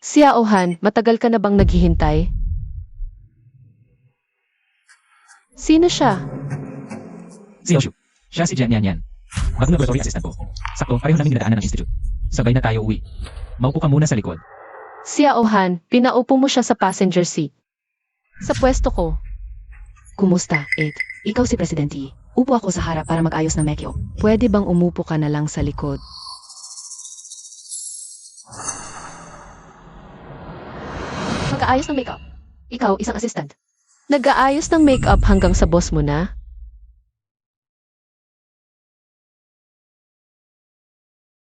Xiaohan, matagal ka na bang naghihintay? Sino siya? Si Oshu. Siya si Jian Yan. Bagong laboratory assistant ko. Sakto, pareho namin dinadaanan ng institute. Sabay na tayo uwi. Maupo ka muna sa likod. Xiaohan, pinaupo mo siya sa passenger seat. Sa pwesto ko. Kumusta, Ed? Ikaw si Presidente. Upo ako sa harap para mag-ayos ng mekyo. Pwede bang umupo ka na lang sa likod? Mag-aayos ng makeup. Ikaw, isang assistant. Nag-aayos ng makeup hanggang sa boss mo na?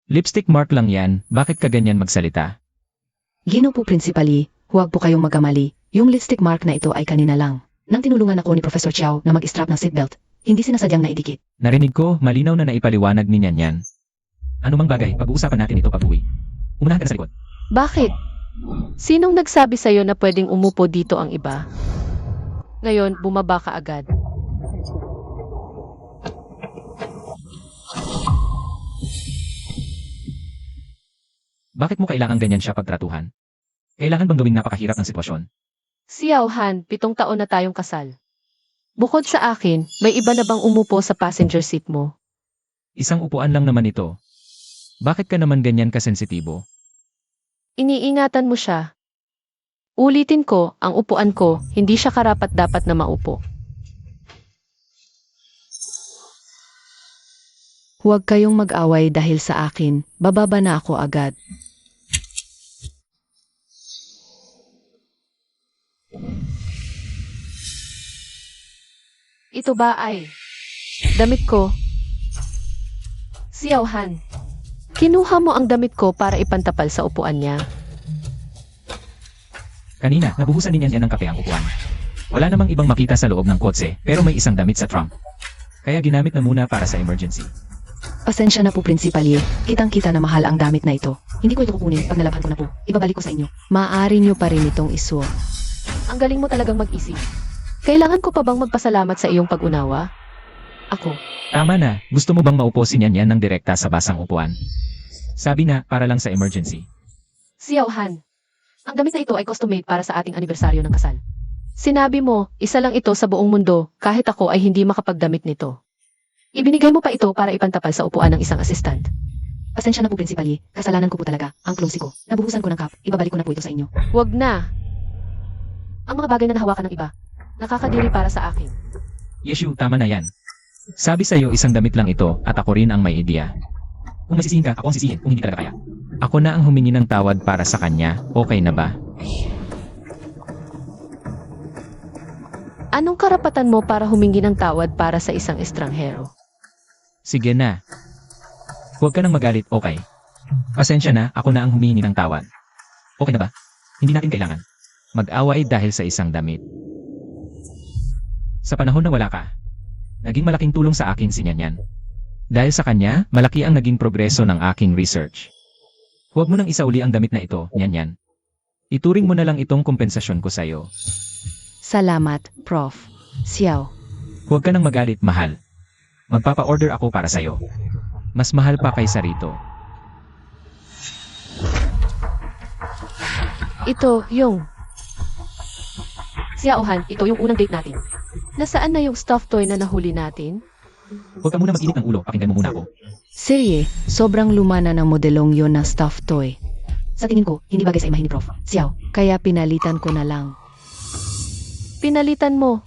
Lipstick mark lang yan, bakit ka ganyan magsalita? Gino po Principally, huwag po kayong magkamali. Yung lipstick mark na ito ay kanina lang. Nang tinulungan ako ni Professor Chow na mag-strap ng seatbelt, hindi sinasadyang naidikit. Narinig ko, malinaw na naipaliwanag ni Yan Yan. Ano mang bagay, pag-uusapan natin ito pag-uwi. Unahan ka na sa likod. Bakit? Sinong nagsabi sa'yo na pwedeng umupo dito ang iba? Ngayon, bumaba ka agad. Bakit mo kailangan ganyan siya pagtratuhan? Kailangan bang gawing napakahirap ng sitwasyon? Xiaohan, 7 taon na tayong kasal. Bukod sa akin, may iba na bang umupo sa passenger seat mo? Isang upuan lang naman ito. Bakit ka naman ganyan kasensitibo? Iniingatan mo siya. Ulitin ko, ang upuan ko, hindi siya karapat-dapat na maupo. Huwag kayong mag-away dahil sa akin. Bababa na ako agad. Ito ba ay damit ko? Xiaohan, kinuha mo ang damit ko para ipantapal sa upuan niya. Kanina, nabuhusan din yan ng kape ang upuan. Wala namang ibang makita sa loob ng kotse, pero may isang damit sa trunk. Kaya ginamit na muna para sa emergency. Pasensya na po, Principally. Kitang-kita na mahal ang damit na ito. Hindi ko ito kukunin pag nalabhan ko na po. Ibabalik ko sa inyo. Maaari niyo pa rin itong isuot. Ang galing mo talagang mag-isip. Kailangan ko pa bang magpasalamat sa iyong pag-unawa? Ako. Tama na, gusto mo bang maupo si Yan Yan ng direkta sa basang upuan? Sabi na, para lang sa emergency. Xiaohan, ang damit na ito ay custom-made para sa ating anibersaryo ng kasal. Sinabi mo, isa lang ito sa buong mundo, kahit ako ay hindi makapagdamit nito. Ibinigay mo pa ito para ipantapal sa upuan ng isang assistant. Pasensya na po, Principally. Kasalanan ko po talaga. Ang clumsy ko. Nabuhusan ko ng cup. Ibabalik ko na po ito sa inyo. Huwag na. Ang mga bagay na nahawakan ng iba, nakakadiri para sa akin. Yeshu, tama na yan. Sabi sa'yo isang damit lang ito at ako rin ang may ideya. Kung masisihin ka, ako ang sisihin kung hindi talaga kaya. Ako na ang humingi ng tawad para sa kanya, okay na ba? Anong karapatan mo para humingi ng tawad para sa isang estranghero? Sige na. Huwag ka nang magalit, okay? Pasensya na, ako na ang humingi ng tawad. Okay na ba? Hindi natin kailangan mag-away dahil sa isang damit. Sa panahon na wala ka, naging malaking tulong sa akin si Yan Yan. Dahil sa kanya, malaki ang naging progreso ng aking research. Huwag mo nang isauli ang damit na ito, Yan Yan. Ituring mo na lang itong kompensasyon ko sa'yo. Salamat, Prof. Xiao. Huwag ka nang magalit, mahal. Magpapa-order ako para sa'yo. Mas mahal pa kaysa rito. Ito, yung... Xiaohan, ito yung unang date natin. Nasaan na yung stuffed toy na nahuli natin? Huwag ka muna mag-init ng ulo, pakinggan mo muna ako. Serye, sobrang luma na ng modelong yon na stuffed toy. Sa tingin ko, hindi bagay sa imahe ni Prof. Xiao, kaya pinalitan ko na lang. Pinalitan mo.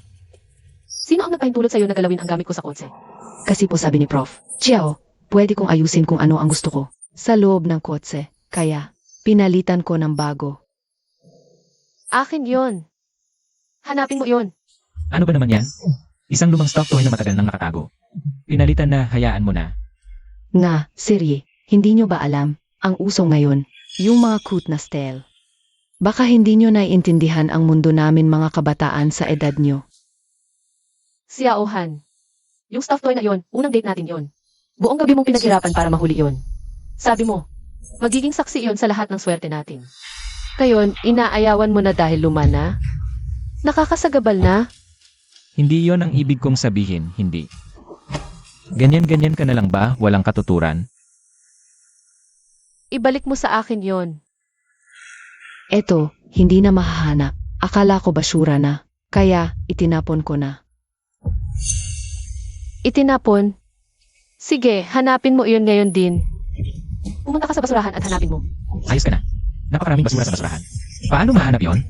Sino ang nagpahintulot sa'yo na galawin ang gamit ko sa kotse? Kasi po sabi ni Prof. Xiao, pwede kong ayusin kung ano ang gusto ko. Sa loob ng kotse, kaya pinalitan ko ng bago. Akin yon. Hanapin mo yon. Ano ba naman yan? Isang lumang stuffed toy na matagal nang nakatago. Pinalitan na, hayaan mo na. Nga, serye, hindi nyo ba alam, ang uso ngayon, yung mga cute na style. Baka hindi nyo naiintindihan ang mundo namin mga kabataan sa edad nyo. Xiaohan. Yung stuffed toy na yon, unang date natin yon. Buong gabi mong pinaghirapan para mahuli yon. Sabi mo, magiging saksi yon sa lahat ng swerte natin. Ngayon, inaayawan mo na dahil luma na? Nakakasagabal na? Hindi yon ang ibig kong sabihin, hindi. Ganyan-ganyan ka na lang ba, walang katuturan? Ibalik mo sa akin yon. Eto, hindi na mahahanap. Akala ko basura na. Kaya, itinapon ko na. Itinapon? Sige, hanapin mo iyon ngayon din. Pumunta ka sa basurahan at hanapin mo. Ayos ka na. Napakaraming basura sa basurahan. Paano mahanap yon?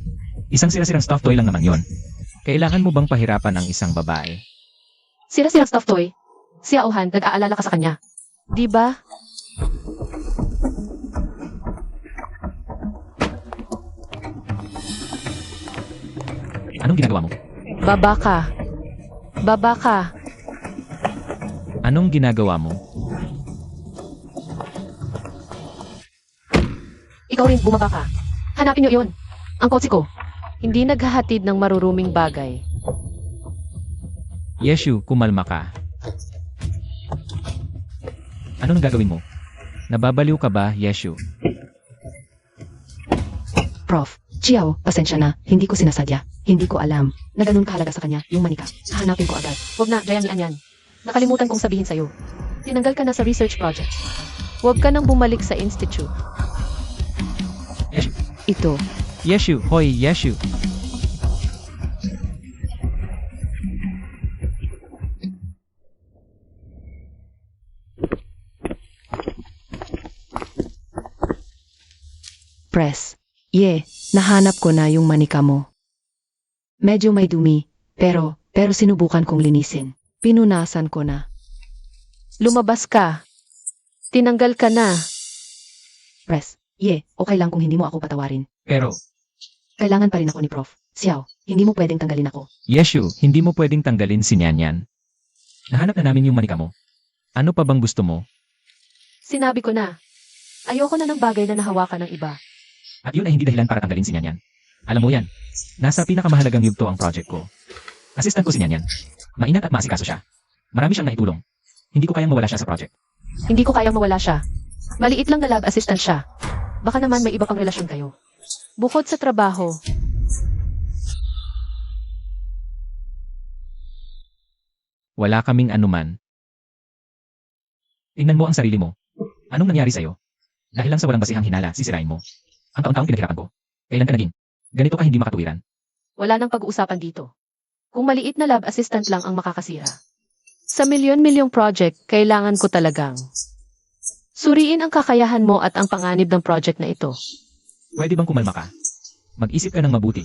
Isang sira-sirang stuffed toy lang naman yon. Kailangan mo bang pahirapan ang isang babae? Sira-sirang stuffed toy. Si Auhan, nag-aalala ka sa kanya. Di ba? Anong ginagawa mo? Baba ka. Baba ka. Anong ginagawa mo? Ikaw rin, bumaba ka. Hanapin niyo iyon. Ang kotse ko. Hindi naghahatid ng maruruming bagay. Yeshu, kumalma ka. Ano nang gagawin mo? Nababaliw ka ba, Yeshu? Prof, Chiao, pasensya na. Hindi ko sinasadya. Hindi ko alam na ganun kahalaga sa kanya yung manika. Hahanapin ko agad. Huwag na, Jayang yan. Nakalimutan kong sabihin sa'yo. Tinanggal ka na sa research project. Huwag ka nang bumalik sa institute. Yeshu. Ito, Yeshu, hoy, Yeshu. press. Nahanap ko na yung manika mo. Medyo may dumi, pero sinubukan kong linisin. Pinunasan ko na. Lumabas ka. Tinanggal ka na. Press. Okay lang kung hindi mo ako patawarin. Pero, Kailangan pa rin ako ni Prof. Xiao, hindi mo pwedeng tanggalin ako. Yeshu, hindi mo pwedeng tanggalin si Nyanyan. Nahanap na namin yung manika mo. Ano pa bang gusto mo? Sinabi ko na. Ayoko na ng bagay na nahawakan ng iba. At yun ay hindi dahilan para tanggalin si Nyanyan. Alam mo yan, nasa pinakamahalagang yugto ang project ko. Assistant ko si Nyanyan. Mainat at maasikaso siya. Marami siyang naitulong. Hindi ko kayang mawala siya sa project. Hindi ko kayang mawala siya. Maliit lang na lab assistant siya. Baka naman may iba pang relasyon kayo. Bukod sa trabaho, Wala kaming anuman. Tingnan mo ang sarili mo. Anong nangyari sa'yo? Dahil lang sa walang basihang hinala, sisirain mo. Ang taon-taong pinaghirapan ko. Kailan ka naging? Ganito ka hindi makatuwiran. wala nang pag-uusapan dito. Kung maliit na lab assistant lang ang makakasira. Sa milyon-milyong project, kailangan ko talagang suriin ang kakayahan mo at ang panganib ng project na ito. Pwede bang kumalma ka? Mag-isip ka ng mabuti.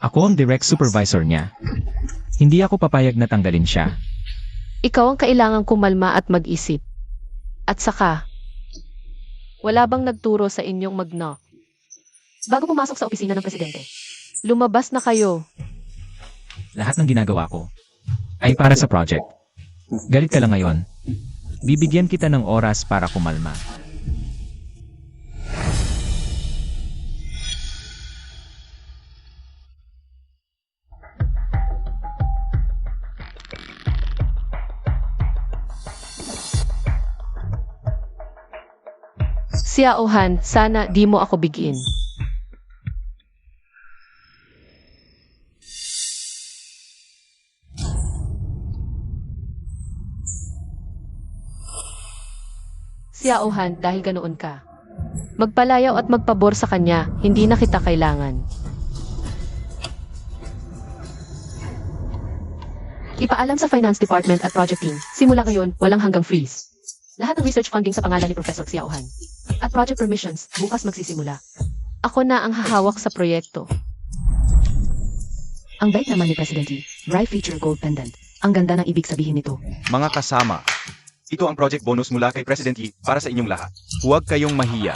Ako ang direct supervisor niya. Hindi ako papayag na tanggalin siya. Ikaw ang kailangang kumalma at mag-isip. At saka, wala bang nagturo sa inyong mag-knock? Bago pumasok sa opisina ng presidente, lumabas na kayo. Lahat ng ginagawa ko ay para sa project. Galit ka lang ngayon. Bibigyan kita ng oras para kumalma. Xiaohan, sana di mo ako bigin. Xiaohan, dahil ganoon ka. Magpalayaw at magpabor sa kanya, hindi na kita kailangan. Ipaalam sa Finance Department at Project Team, simula ngayon, walang hanggang freeze. Lahat ng research funding sa pangalan ni Professor Xiaohan. At project permissions, bukas magsisimula. Ako na ang hahawak sa proyekto. Ang bait naman ni President Yi. Bright Feature Gold Pendant. Ang ganda ng ibig sabihin nito. Mga kasama, ito ang project bonus mula kay President Yi para sa inyong lahat. Huwag kayong mahiya.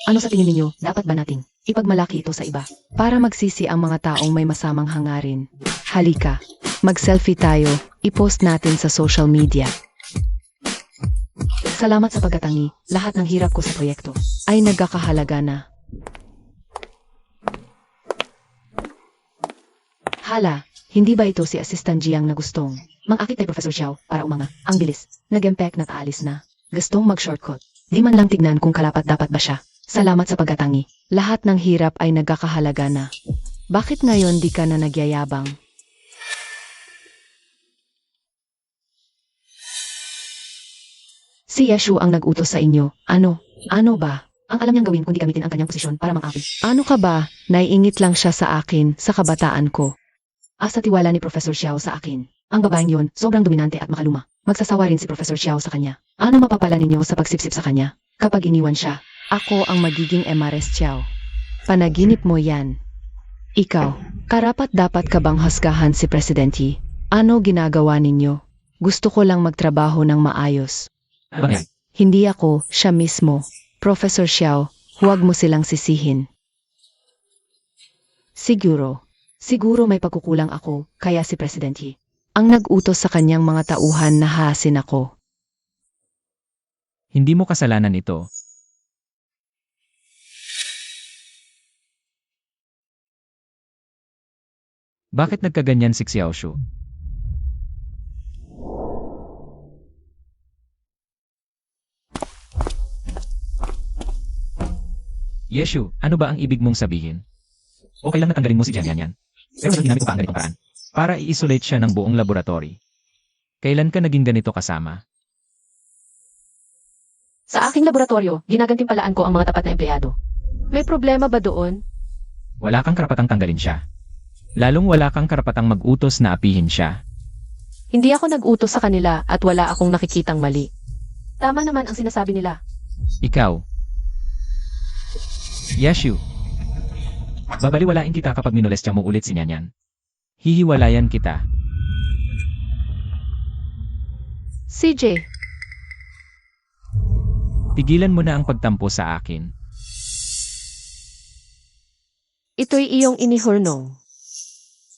Ano sa tingin ninyo, dapat ba nating ipagmalaki ito sa iba? Para magsisi ang mga taong may masamang hangarin. Halika, mag-selfie tayo, i-post natin sa social media. Salamat sa pagkatangi, lahat ng hirap ko sa proyekto ay nagkakahalaga na. Hala, hindi ba ito si Assistant Jiang na gustong mang-akit kay Professor Xiao para umanga? Ang bilis, nag-empek na taalis na. Gustong mag-shortcut. Di man lang tignan kung kalapat dapat ba siya. Salamat sa pagkatangi. Lahat ng hirap ay nagkakahalaga na. Bakit ngayon di ka na nagyayabang? Si Yeshu ang nag-utos sa inyo. Ano ba? Ang alam niyang gawin kundi gamitin ang kanyang posisyon para mang-api. Ano ka ba? Naiingit lang siya sa akin, sa kabataan ko. Asa tiwala ni Professor Xiao sa akin. Ang babaeng yon, sobrang dominante at makaluma. Magsasawa rin si Professor Xiao sa kanya. Ano mapapala ninyo sa pagsipsip sa kanya? Kapag iniwan siya, ako ang magiging MRS Xiao. Panaginip mo yan. Ikaw, karapat dapat ka bang husgahan si Presidente? Ano ginagawa ninyo? Gusto ko lang magtrabaho ng maayos. Ano ba yan? Hindi ako, siya mismo. Professor Xiao, huwag mo silang sisihin. Siguro may pagkukulang ako, kaya si Presidente ang nag-utos sa kanyang mga tauhan na hahasin ako. Hindi mo kasalanan ito. Bakit nagkaganyan si Xiaoshu? Yeshu, ano ba ang ibig mong sabihin? Okay lang natanggalin mo si Jian Yan. Pero ginamit ko pa ang ganitong paraan. Para i-isolate siya ng buong laboratory. Kailan ka naging ganito kasama? Sa aking laboratorio, ginagantimpalaan ko ang mga tapat na empleyado. May problema ba doon? Wala kang karapatang tanggalin siya. Lalong wala kang karapatang mag-utos na apihin siya. Hindi ako nag-utos sa kanila at wala akong nakikitang mali. Tama naman ang sinasabi nila. Ikaw. Yeshu. Babaliwalain kita kapag minolestya mo ulit si Nyanyan. Hihiwalayan kita. CJ, Tigilan mo na ang pagtampo sa akin. ito'y iyong inihurnong.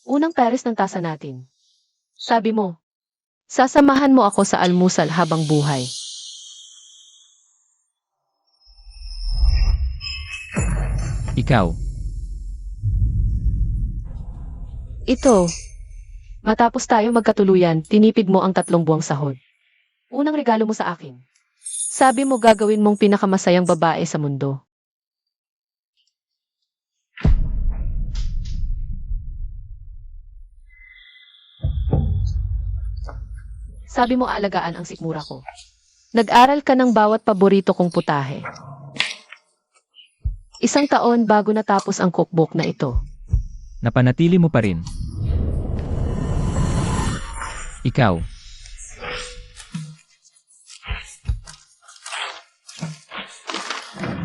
Unang pares ng tasa natin. Sabi mo, sasamahan mo ako sa almusal habang buhay. Ikaw. Ito. Matapos tayo magkatuluyan, tinipid mo ang 3 buwang sahod. Unang regalo mo sa akin. Sabi mo gagawin mong pinakamasayang babae sa mundo. Sabi mo aalagaan ang sikmura ko. Nag-aral ka ng bawat paborito kong putahe. 1 taon bago natapos ang cookbook na ito. Napanatili mo pa rin. Ikaw.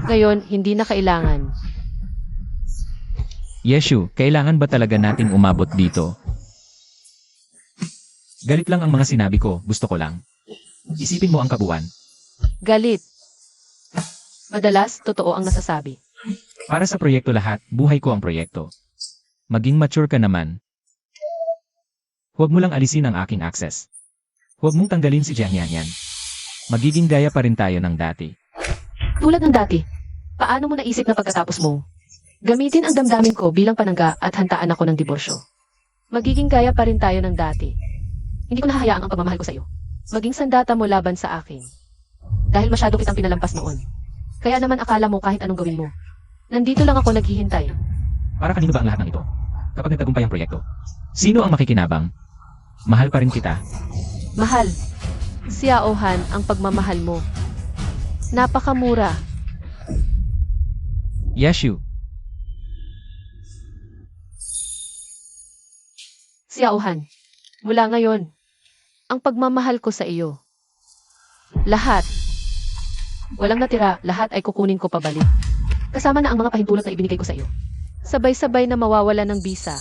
Ngayon, hindi na kailangan. Yeshu, kailangan ba talaga nating umabot dito? Galit lang ang mga sinabi ko, gusto ko lang. Isipin mo ang kabuuan. Galit. Madalas, totoo ang nasasabi. Para sa proyekto lahat, buhay ko ang proyekto. Maging mature ka naman. Huwag mo lang alisin ang aking access. Huwag mong tanggalin si Jian Yan. Magiging gaya pa rin tayo ng dati. Tulad ng dati, paano mo naisip na pagkatapos mo? Gamitin ang damdamin ko bilang panangga at hantaan ako ng diborsyo. Magiging gaya pa rin tayo ng dati. Hindi ko nahahayaang ang pagmamahal ko sa iyo. Maging sandata mo laban sa akin. Dahil masyado kitang pinalampas noon. Kaya naman akala mo kahit anong gawin mo. Nandito lang ako naghihintay. Para kanino ba ang lahat ng ito? Kapag nagtagumpay ang proyekto, sino ang makikinabang? Mahal pa rin kita. Mahal. Xiaohan ang pagmamahal mo. Napakamura. Yeshu, Xiaohan. Mula ngayon, ang pagmamahal ko sa iyo. Lahat. Walang natira, lahat ay kukunin ko pabalik. Kasama na ang mga pahintulot na ibinigay ko sa iyo. Sabay-sabay na mawawala ng bisa.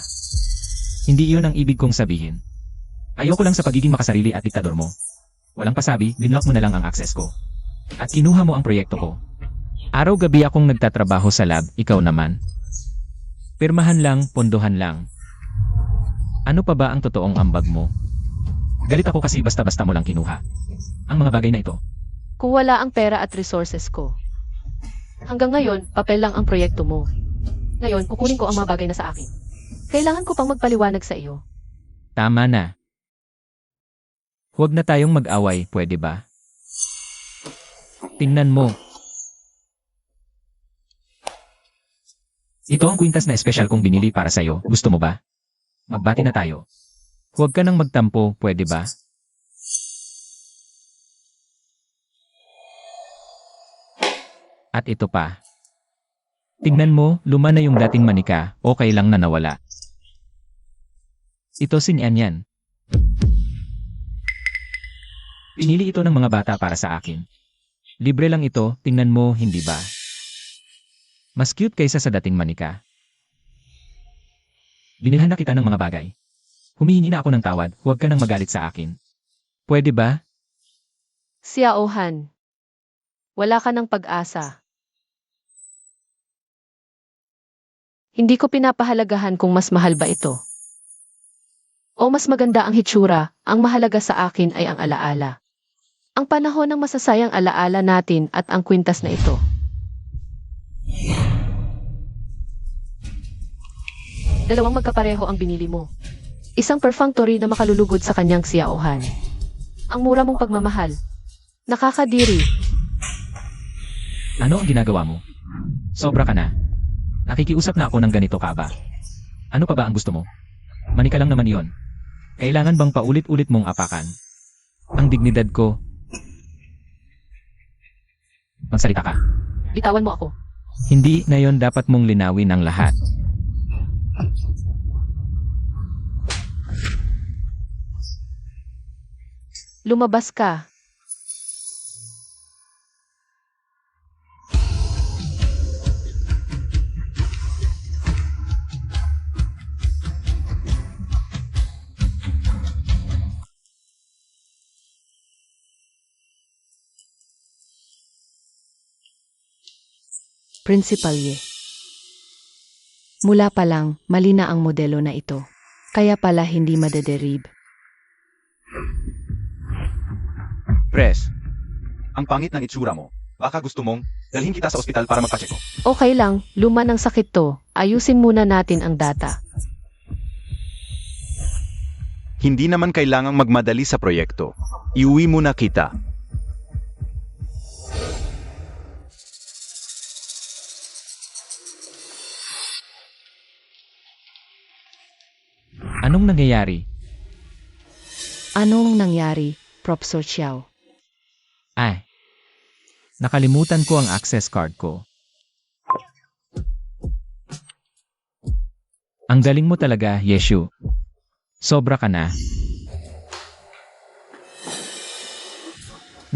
hindi iyon ang ibig kong sabihin. Ayoko lang sa pagiging makasarili at diktador mo. Walang pasabi, binlock mo na lang ang access ko. At kinuha mo ang proyekto ko. Araw-gabi akong nagtatrabaho sa lab, ikaw naman. Pirmahan lang, pondohan lang. Ano pa ba ang totoong ambag mo? Galit ako kasi basta-basta mo lang kinuha ang mga bagay na ito. Kung wala ang pera at resources ko. Hanggang ngayon, papel lang ang proyekto mo. Ngayon, kukunin ko ang mga bagay na sa akin. Kailangan ko pang magpaliwanag sa iyo. Tama na. Huwag na tayong mag-away, pwede ba? Tingnan mo. Ito ang kwintas na espesyal kong binili para sa'yo. Gusto mo ba? Magbati na tayo. Huwag ka nang magtampo, pwede ba? At ito pa. Tignan mo, luma na yung dating manika, okay lang na nawala. Ito si Nian Yan. Pinili ito ng mga bata para sa akin. Libre lang ito, tingnan mo, hindi ba? Mas cute kaysa sa dating manika. Binilhan na kita ng mga bagay. Humihingi na ako ng tawad, huwag ka nang magalit sa akin. Pwede ba? Xiao Han. Wala ka ng pag-asa. Hindi ko pinapahalagahan kung mas mahal ba ito. O mas maganda ang hitsura, ang mahalaga sa akin ay ang alaala. Ang panahon ng masasayang alaala natin at ang kwintas na ito. Dalawang magkapareho ang binili mo. Isang perfunctory na makalulugod sa kanyang Xiaohan. Ang mura mong pagmamahal. Nakakadiri. Ano ang ginagawa mo? Sobra ka na. Nakikiusap na ako ng ganito ka ba? Ano pa ba ang gusto mo? Manika lang naman iyon. Kailangan bang paulit-ulit mong apakan? Ang dignidad ko. Magsalita ka. Bitawan mo ako. Hindi na yon dapat mong linawin ang lahat. Lumabas ka. Principal Ye. Mula pa lang, mali na ang modelo na ito. Kaya pala hindi madederib. Pres, ang pangit ng itsura mo. Baka gusto mong dalhin kita sa ospital para magpacheck ko. Okay lang, luma ng sakit to. Ayusin muna natin ang data. Hindi naman kailangang magmadali sa proyekto. Iuwi mo na kita. Anong nangyayari? Anong nangyari, Professor Xiao? Ay. Nakalimutan ko ang access card ko. Ang galing mo talaga, Yeshu. Sobra ka na.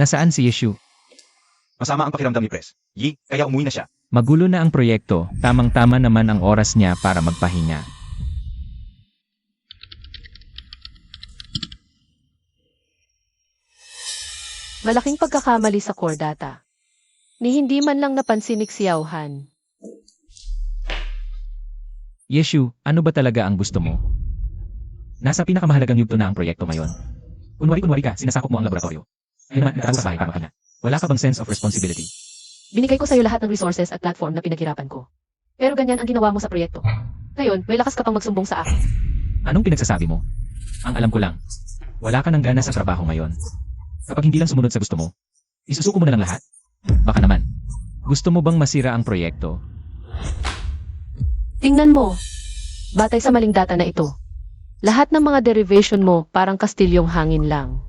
Nasaan si Yeshu? Masama ang pakiramdam ni Pres. Yi, kaya umuwi na siya. Magulo na ang proyekto, tamang-tama naman ang oras niya para magpahinga. Malaking pagkakamali sa core data. Ni hindi man lang napansin ni Xiao Han. Yeshu, ano ba talaga ang gusto mo? Nasa pinakamahalagang yugto na ang proyekto ngayon. Kunwari ka, sinasakop mo ang laboratorio. Ay naman, nagtago sa bahay para magpahinga. Wala ka bang sense of responsibility? Binigay ko sa'yo lahat ng resources at platform na pinaghirapan ko. Pero ganyan ang ginawa mo sa proyekto. Ngayon, may lakas ka pang magsumbong sa akin. Anong pinagsasabi mo? Ang alam ko lang, wala ka ng gana sa trabaho ngayon. Kapag hindi lang sumunod sa gusto mo, isusuko mo na lang lahat. Baka naman, gusto mo bang masira ang proyekto? Tingnan mo. Batay sa maling data na ito. Lahat ng mga derivation mo parang kastilyong hangin lang.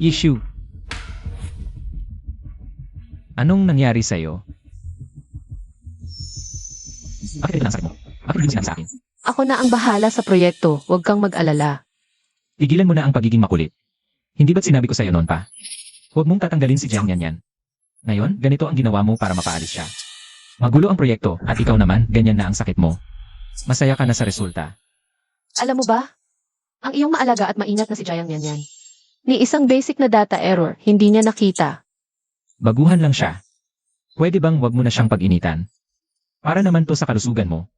Issue. Anong nangyari sa'yo? Bakit ito lang sa mo? Bakit hindi mo sinabi sa akin? Ako na ang bahala sa proyekto, huwag kang mag-alala. Tigilan mo na ang pagiging makulit. Hindi ba't sinabi ko sa'yo noon pa? Huwag mong tatanggalin si Jiang Yan. Ngayon, ganito ang ginawa mo para mapaalis siya. Magulo ang proyekto at ikaw naman, ganyan na ang sakit mo. Masaya ka na sa resulta. Alam mo ba? Ang iyong maalaga at maingat na si Jiang Yan. Ni isang basic na data error, hindi niya nakita. Baguhan lang siya. Pwede bang wag mo na siyang pag-initan? Para naman to sa kalusugan mo.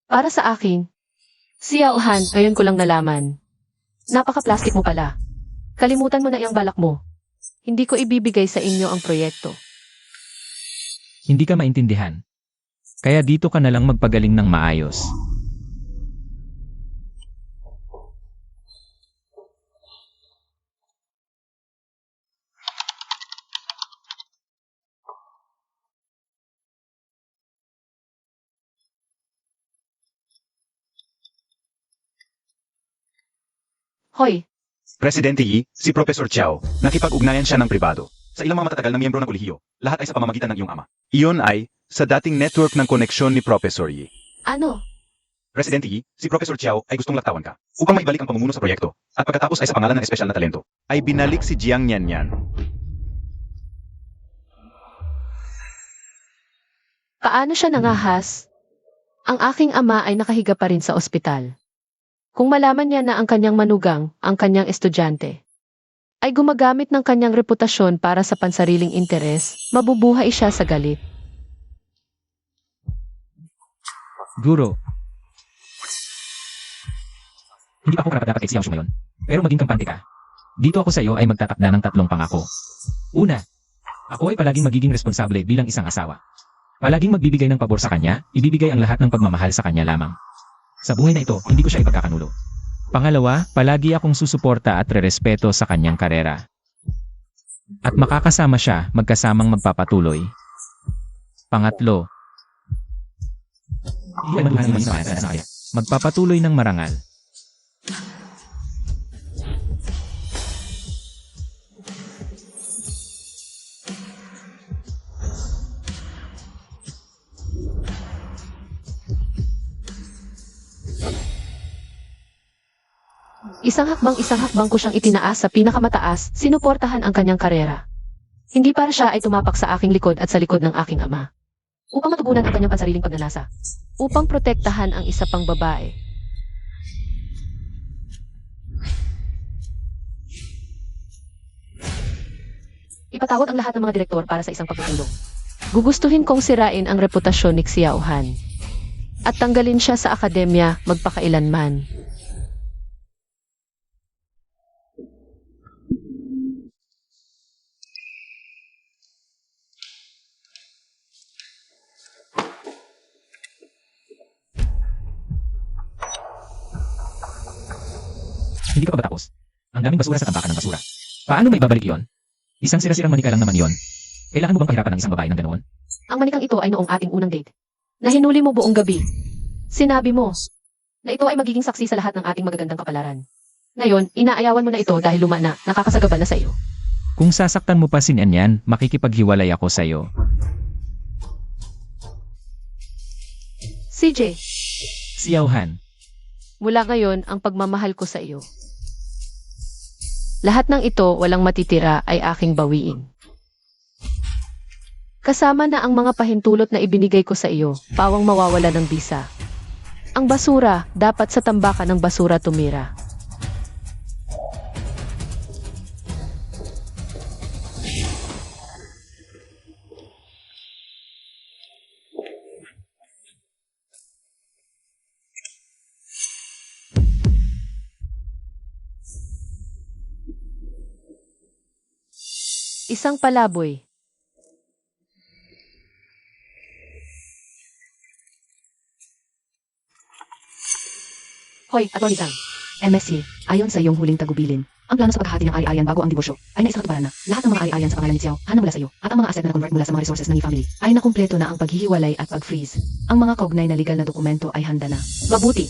Para sa akin, Xiao Han, ngayon ko lang nalaman. Napaka-plastic mo pala. Kalimutan mo na iyang balak mo. Hindi ko ibibigay sa inyo ang proyekto. Hindi ka maintindihan. Kaya dito ka na lang magpagaling ng maayos. Hoy, Presidente Yi, si Professor Chiao, nakipag-ugnayan siya ng pribado. Sa ilang mga matatagal na miyembro ng kolehiyo, lahat ay sa pamamagitan ng iyong ama. Iyon ay, sa dating network ng koneksyon ni Professor Yi. Ano? Presidente Yi, si Professor Chiao ay gustong laktawan ka, upang maibalik ang pamumuno sa proyekto, at pagkatapos ay sa pangalan ng espesyal na talento, ay binalik si Jiang Yanyan. Paano siya nangahas? Ang aking ama ay nakahiga pa rin sa ospital. Kung malaman niya na ang kanyang manugang, ang kanyang estudyante, ay gumagamit ng kanyang reputasyon para sa pansariling interes, mabubuhay siya sa galit. Guro. Hindi pa ako karapat-dapat kay Xiao Shu ngayon. Pero maging kampante ka. Dito ako sa iyo ay magtatakda ng 3 pangako. Una, ako ay palaging magiging responsable bilang isang asawa. Palaging magbibigay ng pabor sa kanya, ibibigay ang lahat ng pagmamahal sa kanya lamang. Sa buhay na ito, hindi ko siya ipagkakanulo. Pangalawa, palagi akong susuporta at rerespeto sa kanyang karera. At makakasama siya, magkasamang magpapatuloy. Pangatlo, magpapatuloy ng marangal. Isang hakbang ko siyang itinaas sa pinakamataas, sinuportahan ang kanyang karera. Hindi para siya ay tumapak sa aking likod at sa likod ng aking ama. Upang matugunan ang kanyang pansariling pagnanasa. Upang protektahan ang isa pang babae. Ipatawag ang lahat ng mga direktor para sa isang pagtutulong. Gugustuhin kong sirain ang reputasyon ni Xiao Han. At tanggalin siya sa akademya magpakailanman. Hindi ka pa ba tapos? Ang daming basura sa tambakan ng basura. Paano may babalik iyon? Isang sira-sirang manika lang naman iyon. Kailangan mo bang pahirapan ng isang babae ng ganoon? Ang manikang ito ay noong ating unang date. Na hinuli mo buong gabi. Sinabi mo na ito ay magiging saksi sa lahat ng ating magagandang kapalaran. Ngayon, inaayawan mo na ito dahil luma na, nakakasagabal na sa iyo. Kung sasaktan mo pa si Nyan, makikipaghiwalay ako sa iyo. CJ, Xiao Han. mula ngayon ang pagmamahal ko sa iyo. Lahat ng ito walang matitira ay aking bawiin. Kasama na ang mga pahintulot na ibinigay ko sa iyo, pawang mawawala ng bisa. Ang basura, dapat sa tambakan ng basura tumira. Isang palaboy. Hoy, Atty. Zhang. MSC, ayon sa iyong huling tagubilin, ang plano sa paghahati ng ari-arian bago ang dibosyo ay naisakatuparan na. Lahat ng mga ari-arian sa pangalan ni Xiao, Han mula sa iyo, at ang mga asset na na-convert mula sa mga resources ng family ay nakumpleto na ang paghihiwalay at pag-freeze. Ang mga kaugnay na legal na dokumento ay handa na. Mabuti.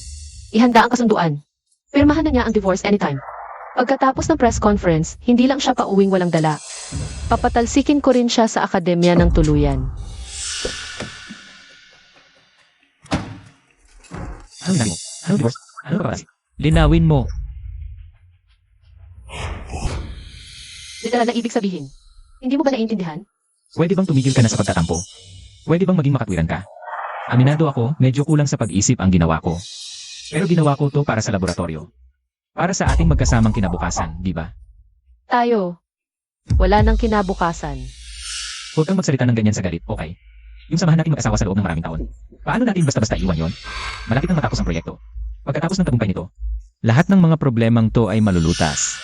Ihanda ang kasunduan. Pirmahan na niya ang divorce anytime. Pagkatapos ng press conference, hindi lang siya pauwing walang dala. Papatalsikin ko rin siya sa akademya ng tuluyan. Anong ginawa mo? Anong divorce? Ano ka ba? Linawin mo. Literal na ibig sabihin. Hindi mo ba naiintindihan? Pwede bang tumigil ka na sa pagtatampo? Pwede bang maging makatwiran ka? Aminado ako, medyo kulang sa pag-isip ang ginawa ko. Pero ginawa ko to para sa laboratorio. Para sa ating magkasamang kinabukasan, di ba? Tayo. Wala nang kinabukasan. Huwag kang magsalita ng ganyan sa galit, okay? Yung samahan natin mag-asawa sa loob ng maraming taon. Paano natin basta-basta iwan yon? Malapit nang matapos ang proyekto. Pagkatapos ng tagumpay nito, lahat ng mga problemang to ay malulutas.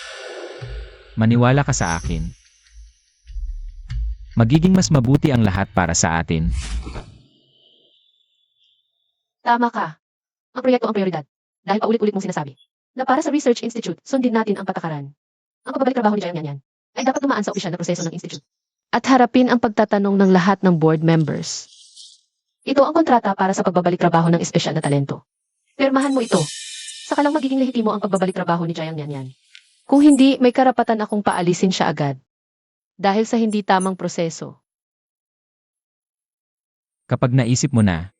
Maniwala ka sa akin. Magiging mas mabuti ang lahat para sa atin. Tama ka. Ang proyekto ang prioridad. Dahil paulit-ulit mong sinasabi na para sa Research Institute, sundin natin ang patakaran. Ang pagbabalik trabaho ni Jiang Yanyan ay dapat dumaan sa opisyal na proseso ng Institute. At harapin ang pagtatanong ng lahat ng board members. Ito ang kontrata para sa pagbabalik trabaho ng espesyal na talento. Pirmahan mo ito. Saka lang magiging lehitimo ang pagbabalik trabaho ni Jiang Yanyan. Kung hindi, may karapatan akong paalisin siya agad. Dahil sa hindi tamang proseso. Kapag naisip mo na,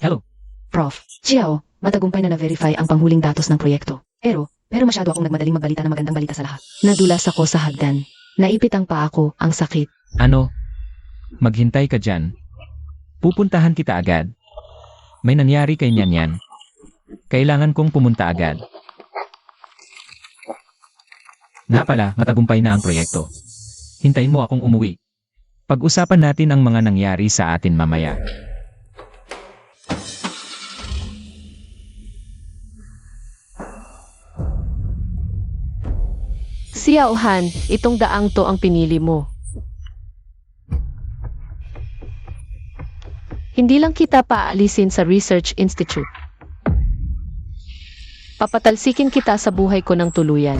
hello, Prof. Xiao, matagumpay na na-verify ang panghuling datos ng proyekto. Pero masyado akong nagmadaling magbalita ng magandang balita sa lahat. Nadulas ako sa hagdan. Naipit ang paa ko, ang sakit. ano? Maghintay ka dyan. Pupuntahan kita agad. May nangyari kay Nyanyan. Kailangan kong pumunta agad. Nga pala, matagumpay na ang proyekto. Hintayin mo akong umuwi. Pag-usapan natin ang mga nangyari sa atin mamaya. Xiao Han, itong daang to ang pinili mo. Hindi lang kita paalisin sa Research Institute. Papatalsikin kita sa buhay ko ng tuluyan.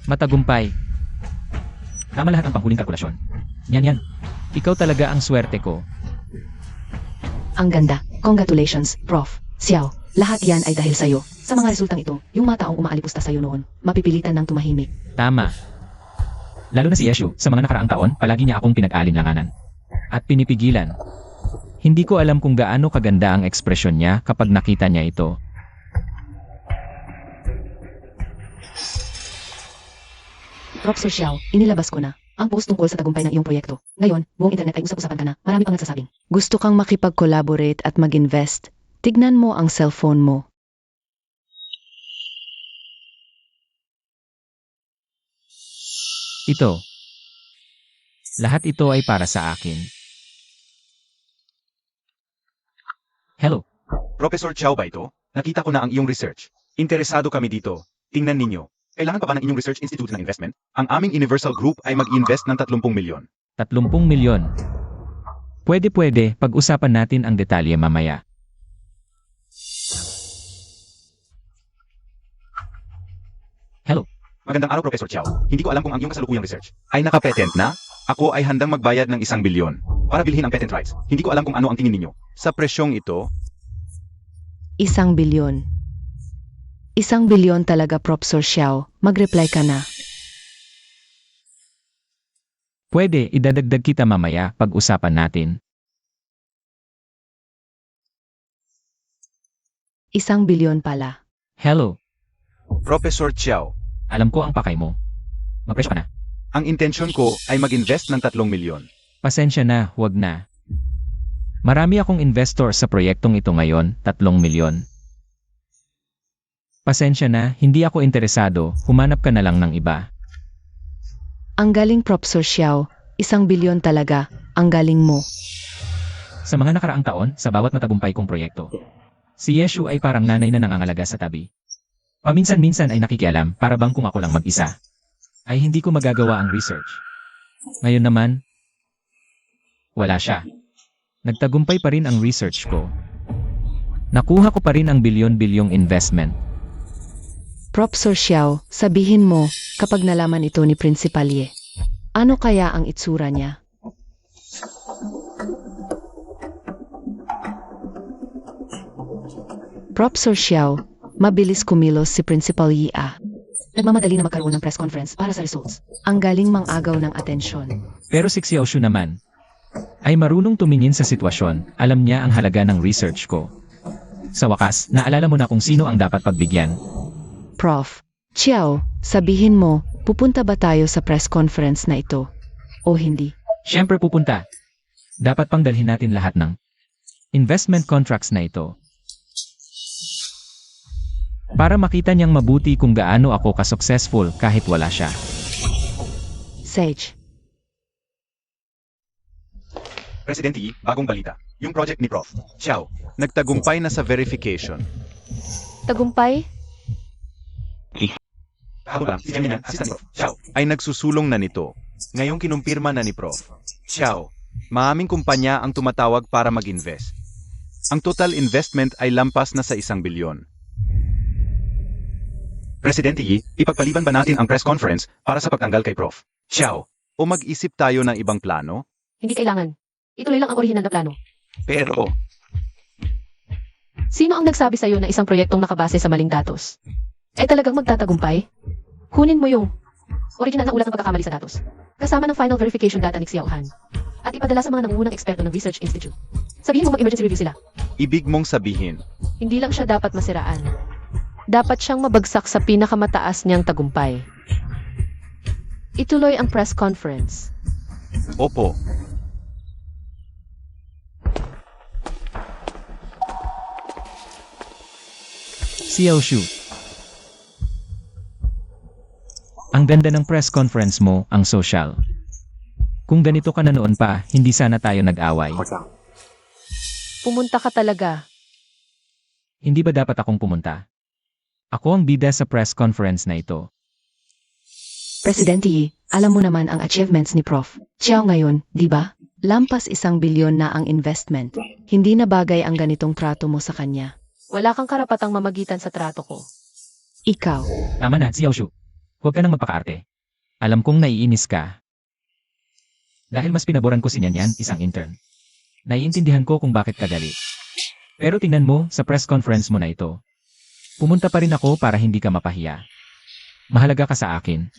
Matagumpay. Tama lahat ang panghuling kalkulasyon. Yan. Ikaw talaga ang swerte ko. Ang ganda. Congratulations, Prof. Xiao. Lahat yan ay dahil sa'yo. Sa mga resultang ito, yung mga taong umaalipusta sa'yo noon, mapipilitan ng tumahimik. Tama. Lalo na si Yeshu, sa mga nakaraang taon, palagi niya akong pinag-alinlanganan. At pinipigilan. Hindi ko alam kung gaano kaganda ang ekspresyon niya kapag nakita niya ito. Prof. Sir Xiao, inilabas ko na ang post tungkol sa tagumpay ng iyong proyekto. Ngayon, buong internet ay usap-usapan ka na. Marami pang nagsasabing. Gusto kang makipag-collaborate at mag-invest. Tignan mo ang cellphone mo. Ito. Lahat ito ay para sa akin. Hello. Professor Chow ba ito? Nakita ko na ang iyong research. Interesado kami dito. Tingnan ninyo. Kailangan pa ba ng inyong research institute ng investment? Ang aming Universal Group ay mag-invest ng 30 milyon. 30 milyon. Pwede, pag-usapan natin ang detalye mamaya. Hello. Magandang araw, Professor Chow. Hindi ko alam kung ang iyong kasalukuyang research ay naka-patent na. Ako ay handang magbayad ng 1 bilyon para bilhin ang patent rights. Hindi ko alam kung ano ang tingin ninyo. Sa presyong ito, 1 bilyon. 1 bilyon talaga, Prof. Sir Xiao. Mag-reply ka na. Pwede, idadagdag kita mamaya pag-usapan natin. 1 bilyon pala. Hello. Professor Chow, Alam ko ang pakay mo. Magpresyo ka na. ang intensyon ko ay mag-invest ng 3 milyon. Pasensya na, huwag na. Marami akong investor sa proyektong ito ngayon, 3 milyon. Pasensya na, hindi ako interesado, humanap ka na lang ng iba. Ang galing, Prof. Sir Xiao. 1 bilyon talaga. Ang galing mo. Sa mga nakaraang taon, sa bawat matagumpay kong proyekto, si Yeshu ay parang nanay na nangangalaga sa tabi. Paminsan-minsan ay nakikialam, para bang kung ako lang mag-isa, ay hindi ko magagawa ang research. Ngayon naman, wala siya. Nagtagumpay pa rin ang research ko. Nakuha ko pa rin ang bilyon-bilyong investment. Prof. Sir Xiao, sabihin mo, kapag nalaman ito ni Principal Ye, ano kaya ang itsura niya? Prof. Sir Xiao, mabilis kumilos si Principal Yi ah. Nagmamadali na magkaroon ng press conference para sa results. Ang galing mang-agaw ng atensyon. Pero si Xiaoshu naman, ay marunong tumingin sa sitwasyon, alam niya ang halaga ng research ko. Sa wakas, naalala mo na kung sino ang dapat pagbigyan. Prof. Xiao, sabihin mo, pupunta ba tayo sa press conference na ito? O hindi? Siyempre pupunta. Dapat pang dalhin natin lahat ng investment contracts na ito. Para makita niyang mabuti kung gaano ako ka-successful kahit wala siya. Sage. Presidente Yi, bagong balita. Yung project ni Prof. Chow, nagtagumpay na sa verification. Tagumpay? Kahapon lang, si Jaminan, assistant ni Prof. Chow, ay nagsusulong na nito. Ngayong kinumpirma na ni Prof. Chow, Maraming kumpanya ang tumatawag para mag-invest. Ang total investment ay lampas na sa 1 bilyon. Presidente Yi, ipagpaliban ba natin ang press conference para sa pagtanggal kay Prof. Xiao? O mag-isip tayo ng ibang plano? Hindi kailangan. Ituloy lang ang orihinal na plano. Pero, Sino ang nagsabi sa'yo na isang proyektong nakabase sa maling datos ay talagang magtatagumpay? Kunin mo yung original na ulat ng pagkakamali sa datos, kasama ng final verification data ni Xiao Han, at ipadala sa mga nangungunang eksperto ng Research Institute. Sabihin mo mag-emergency review sila. ibig mong sabihin, Hindi lang siya dapat masiraan. Dapat siyang mabagsak sa pinakamataas niyang tagumpay. Ituloy ang press conference. opo, Xiao Shu. Ang ganda ng press conference mo, ang social. Kung ganito ka na noon pa, hindi sana tayo nag-away. Pumunta ka talaga. Hindi ba dapat akong pumunta? Ako ang bida sa press conference na ito. Presidente Yi, alam mo naman ang achievements ni Prof. Xiao ngayon, di ba? Lampas 1 bilyon na ang investment. Hindi na bagay ang ganitong trato mo sa kanya. Wala kang karapatang mamagitan sa trato ko. Ikaw, Tama na, Xiao Shu. Huwag ka nang magpakaarte. Alam kong naiinis ka. Dahil mas pinaboran ko si Nyanyan, isang intern. Naiintindihan ko kung bakit ka galit. Pero tingnan mo, sa press conference mo na ito. Pumunta pa rin ako para hindi ka mapahiya. Mahalaga ka sa akin.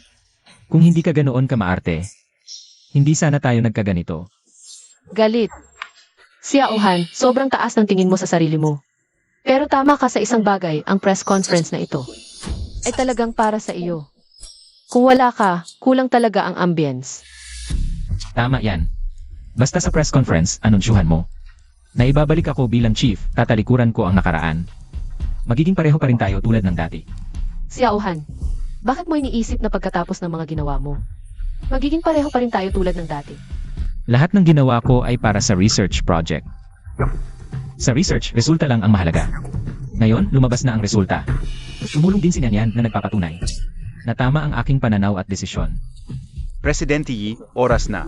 Kung hindi ka ganoon ka maarte, hindi sana tayo nagkaganito. Galit. Xiao Han, sobrang taas ng tingin mo sa sarili mo. Pero tama ka sa isang bagay, ang press conference na ito ay talagang para sa iyo. Kung wala ka, kulang talaga ang ambience. Tama yan. Basta sa press conference, anunsyuhan mo. Naibabalik ako bilang chief, tatalikuran ko ang nakaraan. Magiging pareho pa rin tayo tulad ng dati. Xiao Han, bakit mo iniisip na pagkatapos ng mga ginawa mo, magiging pareho pa rin tayo tulad ng dati? Lahat ng ginawa ko ay para sa research project. Sa research, resulta lang ang mahalaga. Ngayon, lumabas na ang resulta. Tumulong din si Nyanyan na nagpapatunay na tama ang aking pananaw at desisyon. Presidente Yi, oras na.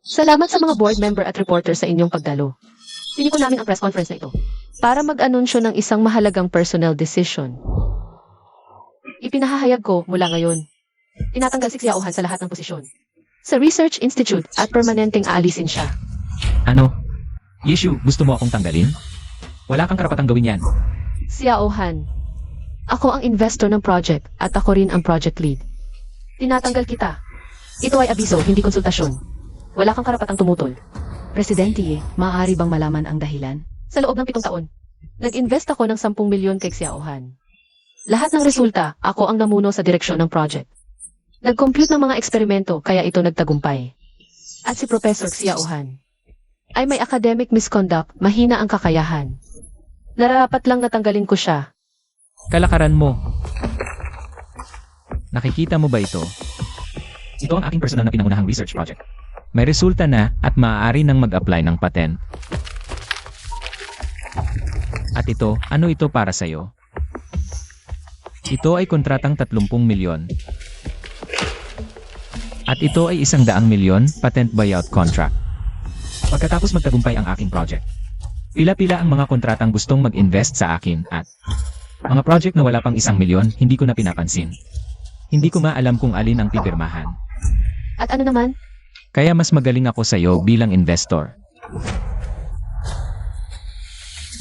Salamat sa mga board member at reporter sa inyong pagdalo. Tiniko namin ang press conference na ito para mag-anunsyo ng isang mahalagang personnel decision. Ipinahahayag ko mula ngayon. Tinatanggal si Xiao Han sa lahat ng posisyon. Sa Research Institute at permanenteng aalisin siya. Ano? Yeshu, gusto mo akong tanggalin? Wala kang karapatang gawin yan. Xiao Han, ako ang investor ng project at ako rin ang project lead. Tinatanggal kita. Ito ay abiso, hindi konsultasyon. Wala kang karapatang tumutol. Presidente Yi, maaari bang malaman ang dahilan? Sa loob ng 7 taon, nag-invest ako ng 10 milyon kay Xiao Han. Lahat ng resulta, ako ang namuno sa direksyon ng project. Nag-compute ng mga eksperimento kaya ito nagtagumpay. At si Professor Xiao Han ay may academic misconduct, mahina ang kakayahan. Nararapat lang natanggalin ko siya. Kalakaran mo. Nakikita mo ba ito? Ito ang aking personal na pinangunahang research project. May resulta na at maaari nang mag-apply ng patent. At ito, ano ito para sa'yo? Ito ay kontratang 30 milyon. At ito ay 100 milyon patent buyout contract. Pagkatapos magtagumpay ang aking project, pila-pila ang mga kontratang gustong mag-invest sa akin at mga project na wala pang 1 milyon, hindi ko na pinapansin. Hindi ko maalam kung alin ang pipirmahan. At ano naman? Kaya mas magaling ako sa iyo bilang investor.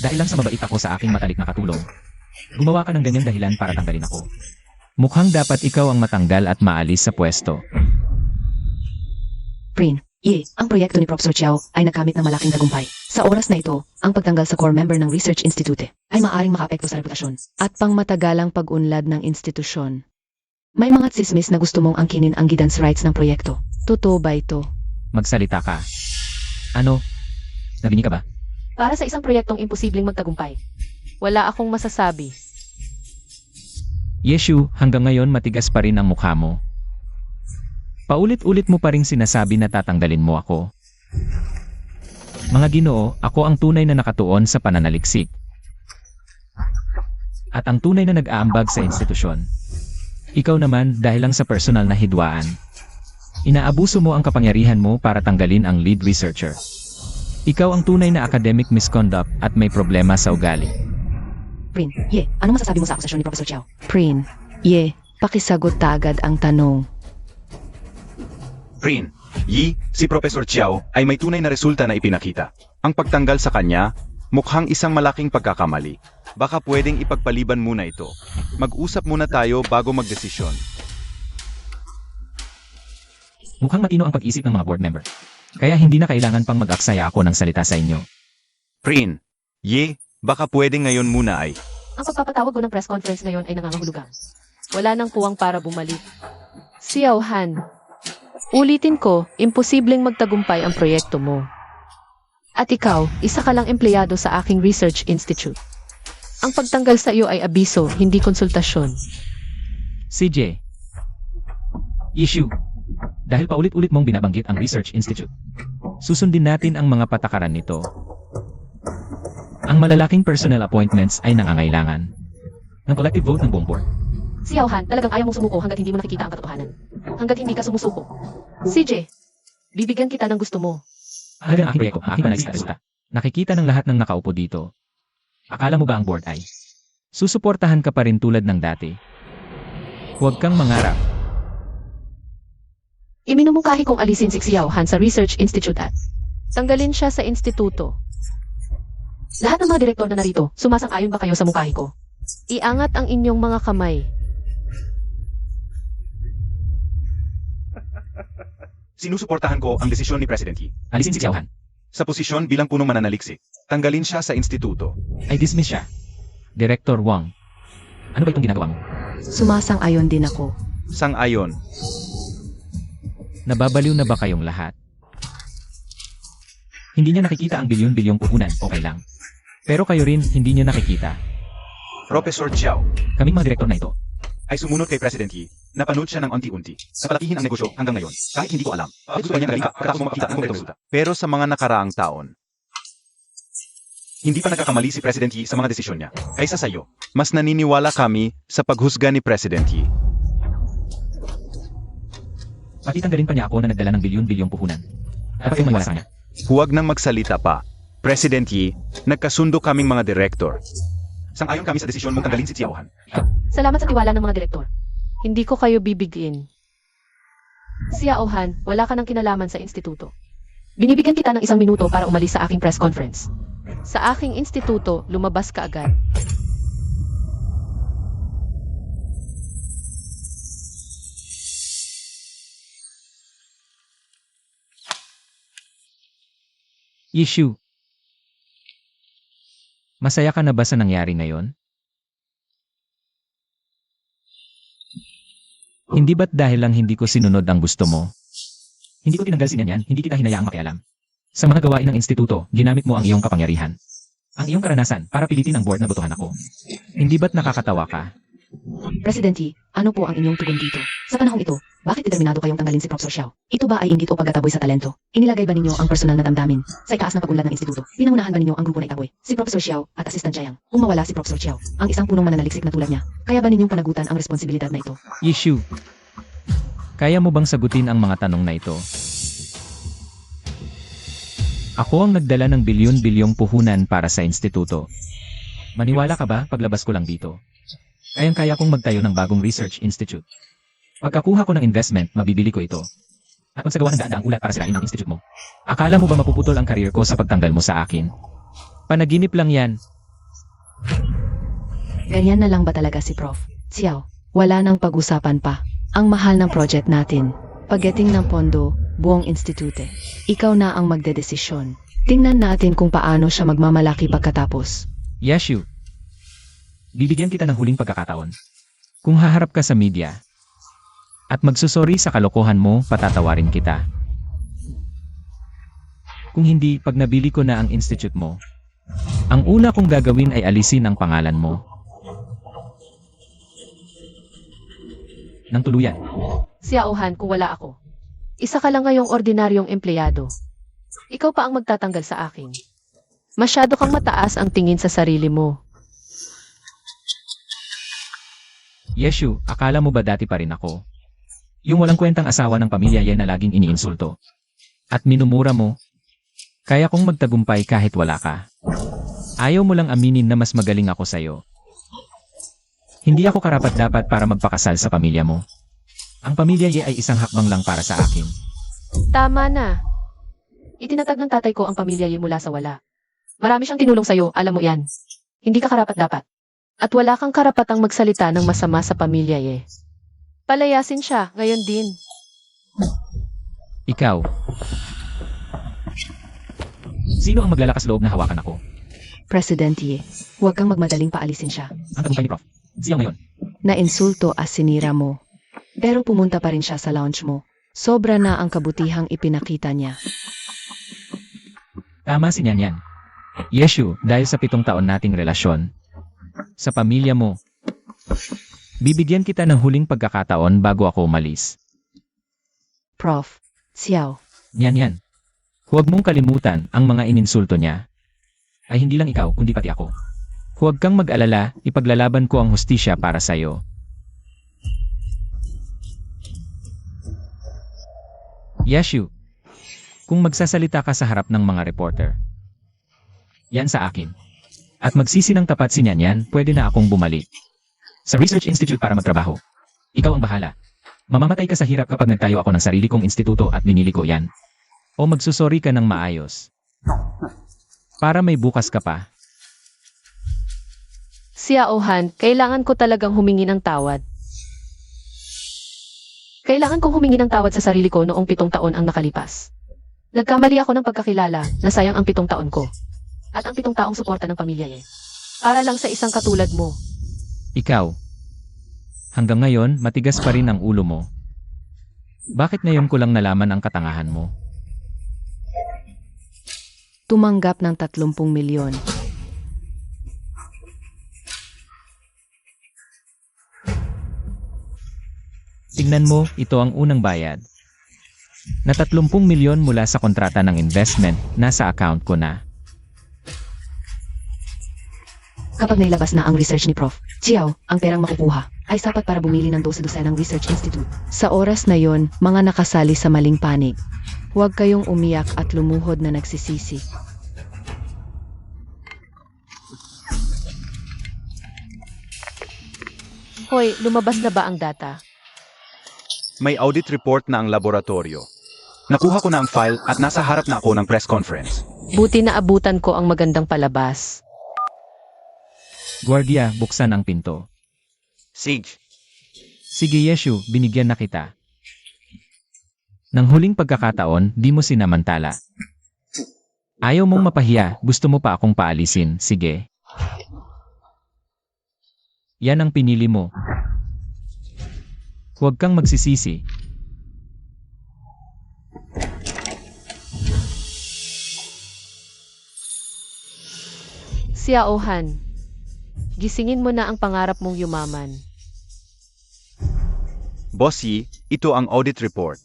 Dahil lang sa mabait ako sa aking matalik na katulong, gumawa ka ng ganyang dahilan para tanggalin ako. Mukhang dapat ikaw ang matanggal at maalis sa pwesto. Prin, Yi, ang proyekto ni Professor Xiao ay nagkamit ng malaking tagumpay. Sa oras na ito, ang pagtanggal sa core member ng Research Institute ay maaaring makaapekto sa reputasyon at pangmatagalang pag-unlad ng institusyon. May mga tsismis na gusto mong angkinin ang guidance rights ng proyekto. Totoo ba ito? Magsalita ka. Ano? Narinig ka ba? Para sa isang proyektong imposibleng magtagumpay, wala akong masasabi. Yeshu, hanggang ngayon matigas pa rin ang mukha mo. Paulit-ulit mo pa ring sinasabi na tatanggalin mo ako. Mga Ginoo, ako ang tunay na nakatuon sa pananaliksik. at ang tunay na nag-aambag sa institusyon. Ikaw naman, dahil lang sa personal na hidwaan, inaabuso mo ang kapangyarihan mo para tanggalin ang lead researcher. Ikaw ang tunay na academic misconduct at may problema sa ugali. Prin, ano masasabi mo sa akusasyon ni Professor Chiao? Prin, pakisagot ta agad ang tanong. Prin, si Professor Chiao ay may tunay na resulta na ipinakita. Ang pagtanggal sa kanya, mukhang isang malaking pagkakamali. Baka pwedeng ipagpaliban muna ito. Mag-usap muna tayo bago magdesisyon. Mukhang matino ang pag-isip ng mga board member. Kaya hindi na kailangan pang mag-aksaya ako ng salita sa inyo. Prin, baka pwedeng ngayon muna ay. Ang pagpapatawag ko ng press conference ngayon ay nangangahulugan. Wala nang puwang para bumalik. Xiao Han, ulitin ko, imposibleng magtagumpay ang proyekto mo. At ikaw, isa ka lang empleyado sa aking research institute. Ang pagtanggal sa iyo ay abiso, hindi konsultasyon. CJ. Issue. Dahil paulit-ulit mong binabanggit ang Research Institute. Susundin natin ang mga patakaran nito. Ang malalaking personnel appointments ay nangangailangan ng collective vote ng buong board. Xiao Han, talagang ayaw mong sumuko hanggat hindi mo nakikita ang katotohanan. Hanggat hindi ka sumusuko. CJ, bibigyan kita ng gusto mo. Hanggang aking proyekto, ang aking panalisita resulta. Nakikita ng lahat ng nakaupo dito. Akala mo ba ang board ay susuportahan ka pa rin tulad ng dati? Huwag kang mangarap. Iminumungkahi kong alisin si Xiao Han sa Research Institute at tanggalin siya sa instituto. Lahat ng mga direktor na narito, sumasang-ayon ba kayo sa mungkahi ko? Iangat ang inyong mga kamay. Sinusuportahan ko ang desisyon ni President Yi. Alisin si Xiao Han. Sa posisyon bilang punong mananaliksik, tanggalin siya sa instituto. Ay dismiss siya. Director Wang. Ano ba itong ginagawa mo? Sumasang-ayon din ako. Sang-ayon. Nababaliw na ba kayong lahat? Hindi niya nakikita ang bilyon-bilyong puhunan, okay lang. Pero kayo rin, hindi niyo nakikita. Professor Chiao Kaming mga direktor na ito. ay sumunod kay President Yi. Napanood siya ng unti-unti. Napalakihin ang negosyo hanggang ngayon. Kahit hindi ko alam. Bakit gusto niya nalika pagkatapos mo makita ang konkretong resulta. Pero sa mga nakaraang taon, hindi pa nagkakamali si President Yi sa mga desisyon niya. Kaysa sa iyo, mas naniniwala kami sa paghusga ni President Yi. Pati tanggalin pa niya ako na nagdala ng bilyon-bilyong puhunan. Dapat yung maiwala sa kanya. Huwag nang magsalita pa. President Yi, nagkasundo kaming mga direktor. Sang-ayon kami sa desisyon mong tanggalin si Xiao Han. Salamat sa tiwala ng mga direktor. Hindi ko kayo bibigyan. Xiao Han, wala ka ng kinalaman sa instituto. Binibigyan kita ng 1 minuto para umalis sa aking press conference. Sa aking instituto, lumabas ka agad. Issue. Masaya ka na ba sa nangyari ngayon? Hindi ba't dahil lang hindi ko sinunod ang gusto mo? Hindi ko tinanggal si Nyanyan, hindi kita hinayaang makialam. Sa mga gawain ng instituto, ginamit mo ang iyong kapangyarihan. Ang iyong karanasan para pilitin ang board na botohan ako. Hindi ba't nakakatawa ka? President Yi, ano po ang inyong tugon dito? Sa panahong ito, bakit determinado kayong tanggalin si Professor Xiao? Ito ba ay inggit o pagkataboy sa talento? Inilagay ba ninyo ang personal na damdamin sa itaas ng pag-unlad ng instituto? Pinangunahan ba ninyo ang grupo na itaboy? Si Professor Xiao at Assistant Jiang. Kung mawala si Professor Xiao, ang isang punong mananaliksik na tulad niya, kaya ba ninyong panagutan ang responsibilidad na ito? Issue. Kaya mo bang sagutin ang mga tanong na ito? Ako ang nagdala ng bilyon-bilyong puhunan para sa instituto. Maniwala ka ba paglabas ko lang dito? Kayang-kaya kong magtayo ng bagong research institute. Pagkakuha ko ng investment, mabibili ko ito. At magsagawa ng daan-daang ulat para sirain ang institute mo. Akala mo ba mapuputol ang career ko sa pagtanggal mo sa akin? Panaginip lang yan. Ganyan na lang ba talaga si Prof. Xiao? Wala nang pag-usapan pa. Ang mahal ng project natin. Pagdating ng pondo, buong institute. Ikaw na ang magdedesisyon. Tingnan natin kung paano siya magmamalaki pagkatapos. Yashu. Bibigyan kita ng huling pagkakataon. Kung haharap ka sa media at magsusori sa kalokohan mo, patatawarin kita. Kung hindi, pag nabili ko na ang institute mo, ang una kong gagawin ay alisin ang pangalan mo. Nang tuluyan. Xiao Han, kung wala ako. Isa ka lang ngayong ordinaryong empleyado. Ikaw pa ang magtatanggal sa akin. Masyado kang mataas ang tingin sa sarili mo. Yeshu, akala mo ba dati pa rin ako? Yung walang kwentang asawa ng pamilya yan na laging iniinsulto. At minumura mo. Kaya kong magtagumpay kahit wala ka. Ayaw mo lang aminin na mas magaling ako sa'yo. Hindi ako karapat-dapat para magpakasal sa pamilya mo. Ang pamilya Ye ay isang hakbang lang para sa akin. Tama na. Itinatag ng tatay ko ang pamilya Ye mula sa wala. Marami siyang tinulong sa'yo, alam mo yan. Hindi ka karapat-dapat. At wala kang karapatang magsalita ng masama sa pamilya Ye. Palayasin siya, ngayon din. Ikaw. Sino ang maglalakas loob na hawakan ako? President Ye, huwag kang magmadaling paalisin siya. Ang tagumpay ni Prof. Siya ngayon. Na-insulto at sinira mo. Pero pumunta pa rin siya sa lounge mo. Sobra na ang kabutihang ipinakita niya. Tama si Nyan. Yeshu, dahil sa 7 taon nating relasyon, sa pamilya mo, bibigyan kita ng huling pagkakataon bago ako umalis. Prof. Xiao. Nyan. Huwag mong kalimutan ang mga ininsulto niya. Ay hindi lang ikaw, kundi pati ako. Huwag kang mag-alala, ipaglalaban ko ang hustisya para sa'yo. Yeshu, kung magsasalita ka sa harap ng mga reporter, yan sa akin. At magsisinang tapat si Nyan, pwede na akong bumalik sa Research Institute para magtrabaho. Ikaw ang bahala. Mamamatay ka sa hirap kapag nagtayo ako ng sarili kong instituto at binili ko yan. O magsusori ka ng maayos. Para may bukas ka pa. Xiaohan, kailangan ko talagang humingi ng tawad. Kailangan kong humingi ng tawad sa sarili ko noong 7 taon ang nakalipas. Nagkamali ako ng pagkakilala, nasayang ang 7 taon ko. At ang 7 taong suporta ng pamilya Ye. Para lang sa isang katulad mo. Ikaw. Hanggang ngayon, matigas pa rin ang ulo mo. Bakit ngayon ko lang nalaman ang katangahan mo? Tumanggap ng 30 milyon. Tingnan mo, ito ang unang bayad. Na 30 milyon mula sa kontrata ng investment, nasa account ko na. Kapag nailabas na ang research ni Prof. Xiao, ang perang makukuha ay sapat para bumili ng 12 ng Research Institute. Sa oras na yon, mga nakasali sa maling panig. Huwag kayong umiyak at lumuhod na nagsisisi. Hoy, lumabas na ba ang data? May audit report na ang laboratorio. Nakuha ko na ang file at nasa harap na ako ng press conference. Buti na abutan ko ang magandang palabas. Guardia, buksan ang pinto. Sage, Sige Yeshu, binigyan na kita. Nang huling pagkakataon, di mo sinamantala. Ayaw mong mapahiya, gusto mo pa akong paalisin, sige. Yan ang pinili mo. Huwag kang magsisisi. Xiaohan, gisingin mo na ang pangarap mong yumaman. Boss Yi, ito ang audit report.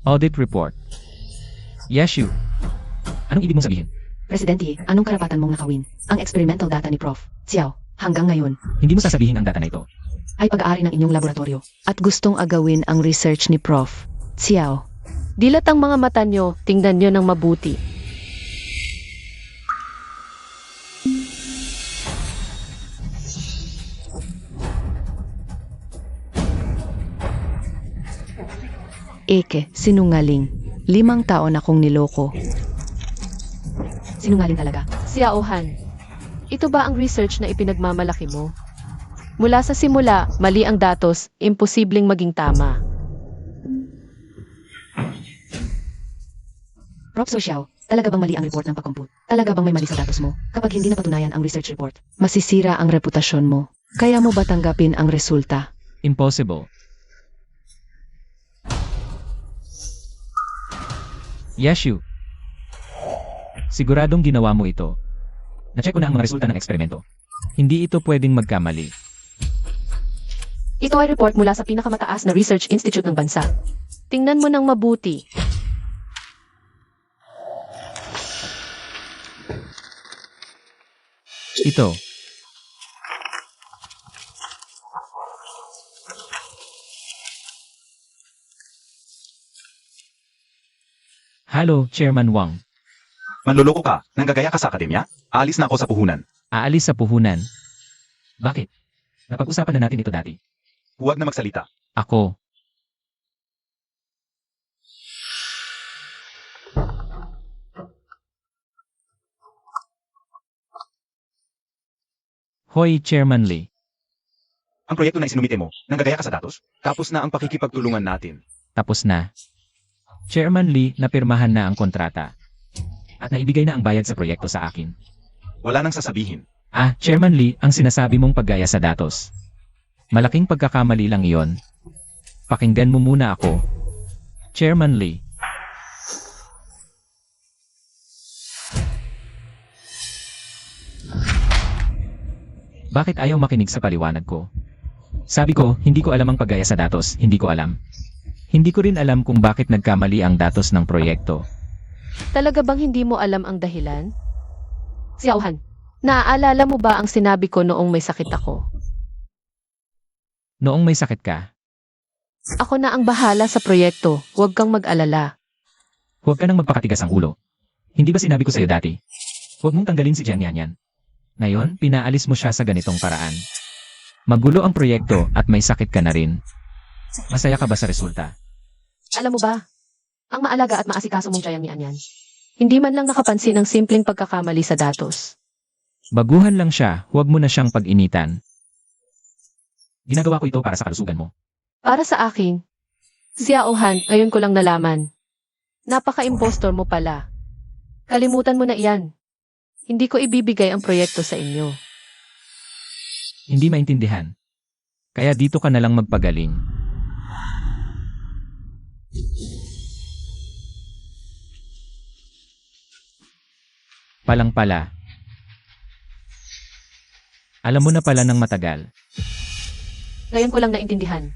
Audit report. Yeshu. Anong ibig mong sabihin? Presidente, anong karapatan mong nakawin? Ang experimental data ni Prof. Xiao, hanggang ngayon, Hindi mo sasabihin ang data na ito. ay pag-aari ng inyong laboratorio. At gustong agawin ang research ni Prof. Xiao. Dilat ang mga mata nyo, tingnan nyo ng mabuti. Eke, sinungaling. 5 taon akong niloko. Sinungaling talaga. Xiaohan, ito ba ang research na ipinagmamalaki mo? Mula sa simula, mali ang datos, imposibleng maging tama. Prof. Xiao, talaga bang mali ang report ng pag-compute? Talaga bang may mali sa datos mo? Kapag hindi napatunayan ang research report, masisira ang reputasyon mo. Kaya mo ba tanggapin ang resulta? Impossible. Yeshu. Siguradong ginawa mo ito. Na-check ko na ang mga resulta ng eksperimento. Hindi ito pwedeng magkamali. Ito ay report mula sa pinakamataas na research institute ng bansa. Tingnan mo ng mabuti. Ito. Halo, Chairman Wang. Manloloko ka, nanggagaya ka sa akademya? Aalis na ako sa puhunan. Aalis sa puhunan. Bakit? Napag-usapan na natin ito dati. Huwag na magsalita. Ako. Hoy, Chairman Lee. Ang proyekto na isinumite mo, nanggagaya ka sa datos? Tapos na ang pakikipagtulungan natin. Tapos na. Chairman Lee, napirmahan na ang kontrata. At naibigay na ang bayad sa proyekto sa akin. Wala nang sasabihin. Chairman Lee, ang sinasabi mong paggaya sa datos. Malaking pagkakamali lang iyon. Pakinggan mo muna ako. Chairman Lee. Bakit ayaw makinig sa paliwanag ko? Sabi ko, hindi ko alam ang paggaya sa datos, hindi ko alam. Hindi ko rin alam kung bakit nagkamali ang datos ng proyekto. Talaga bang hindi mo alam ang dahilan? Xiaohan, naaalala mo ba ang sinabi ko noong may sakit ako? Noong may sakit ka, Ako na ang bahala sa proyekto, huwag kang mag-alala. huwag ka nang magpakatigas ang ulo. Hindi ba sinabi ko sa'yo dati? Huwag mong tanggalin si Jian Yan. Ngayon, pinaalis mo siya sa ganitong paraan. Magulo ang proyekto at may sakit ka na rin. Masaya ka ba sa resulta? Alam mo ba, ang maalaga at maasikaso mong Jiang Yan, hindi man lang nakapansin ng simpleng pagkakamali sa datos. Baguhan lang siya, huwag mo na siyang pag-initan. Ginagawa ko ito para sa kalusugan mo. Para sa akin, Xiaohan, ngayon ko lang nalaman. Napaka-impostor mo pala. Kalimutan mo na iyan. Hindi ko ibibigay ang proyekto sa inyo. Hindi maintindihan. Kaya dito ka na lang magpagaling. Palang pala. Alam mo na pala ng matagal. Ngayon ko lang naintindihan.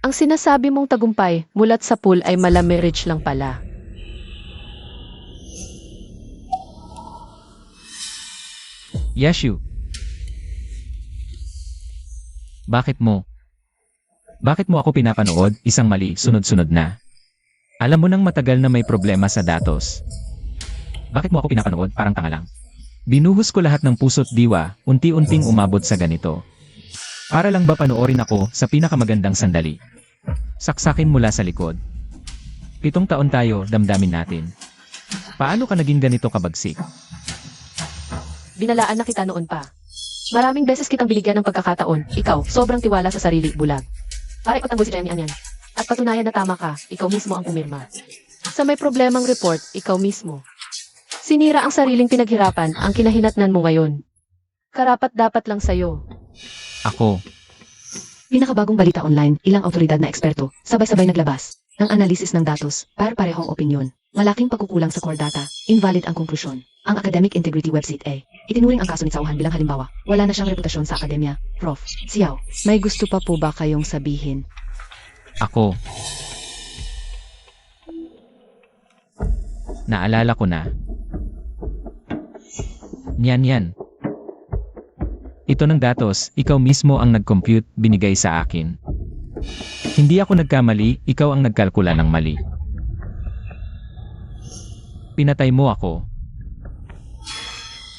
Ang sinasabi mong tagumpay mulat sa pool ay malamirage lang pala. Yashu. Bakit mo? Bakit mo ako pinapanood, isang mali, sunod-sunod na? Alam mo nang matagal na may problema sa datos. Bakit mo ako pinapanood, parang tanga lang? Binuhos ko lahat ng puso't diwa, unti-unting umabot sa ganito. Para lang ba panoorin ako sa pinakamagandang sandali? Saksakin mula sa likod. 7 taon tayo, damdamin natin. Paano ka naging ganito kabagsik? Binalaan na kita noon pa. Maraming beses kitang binigyan ng pagkakataon. Ikaw, sobrang tiwala sa sarili, bulag. Para ipagtanggol si Jiang Yan. At patunayan na tama ka, ikaw mismo ang pumirma. Sa may problemang report, ikaw mismo. Sinira ang sariling pinaghirapan, ang kinahinatnan mo ngayon. Karapat-dapat lang sa'yo. Ako. Pinakabagong balita online, ilang autoridad na eksperto, sabay-sabay naglabas ng analisis ng datos, parehong opinyon. Malaking pagkukulang sa core data, invalid ang konklusyon. Ang Academic Integrity website ay itinuring ang kaso ni Xiaohan bilang halimbawa. Wala na siyang reputasyon sa akademya. Prof. Xiao, may gusto pa po ba kayong sabihin? Ako. Naalala ko na. Yan. Ito ng datos, ikaw mismo ang nag-compute, binigay sa akin. Hindi ako nagkamali, ikaw ang nagkalkula ng mali. Pinatay mo ako.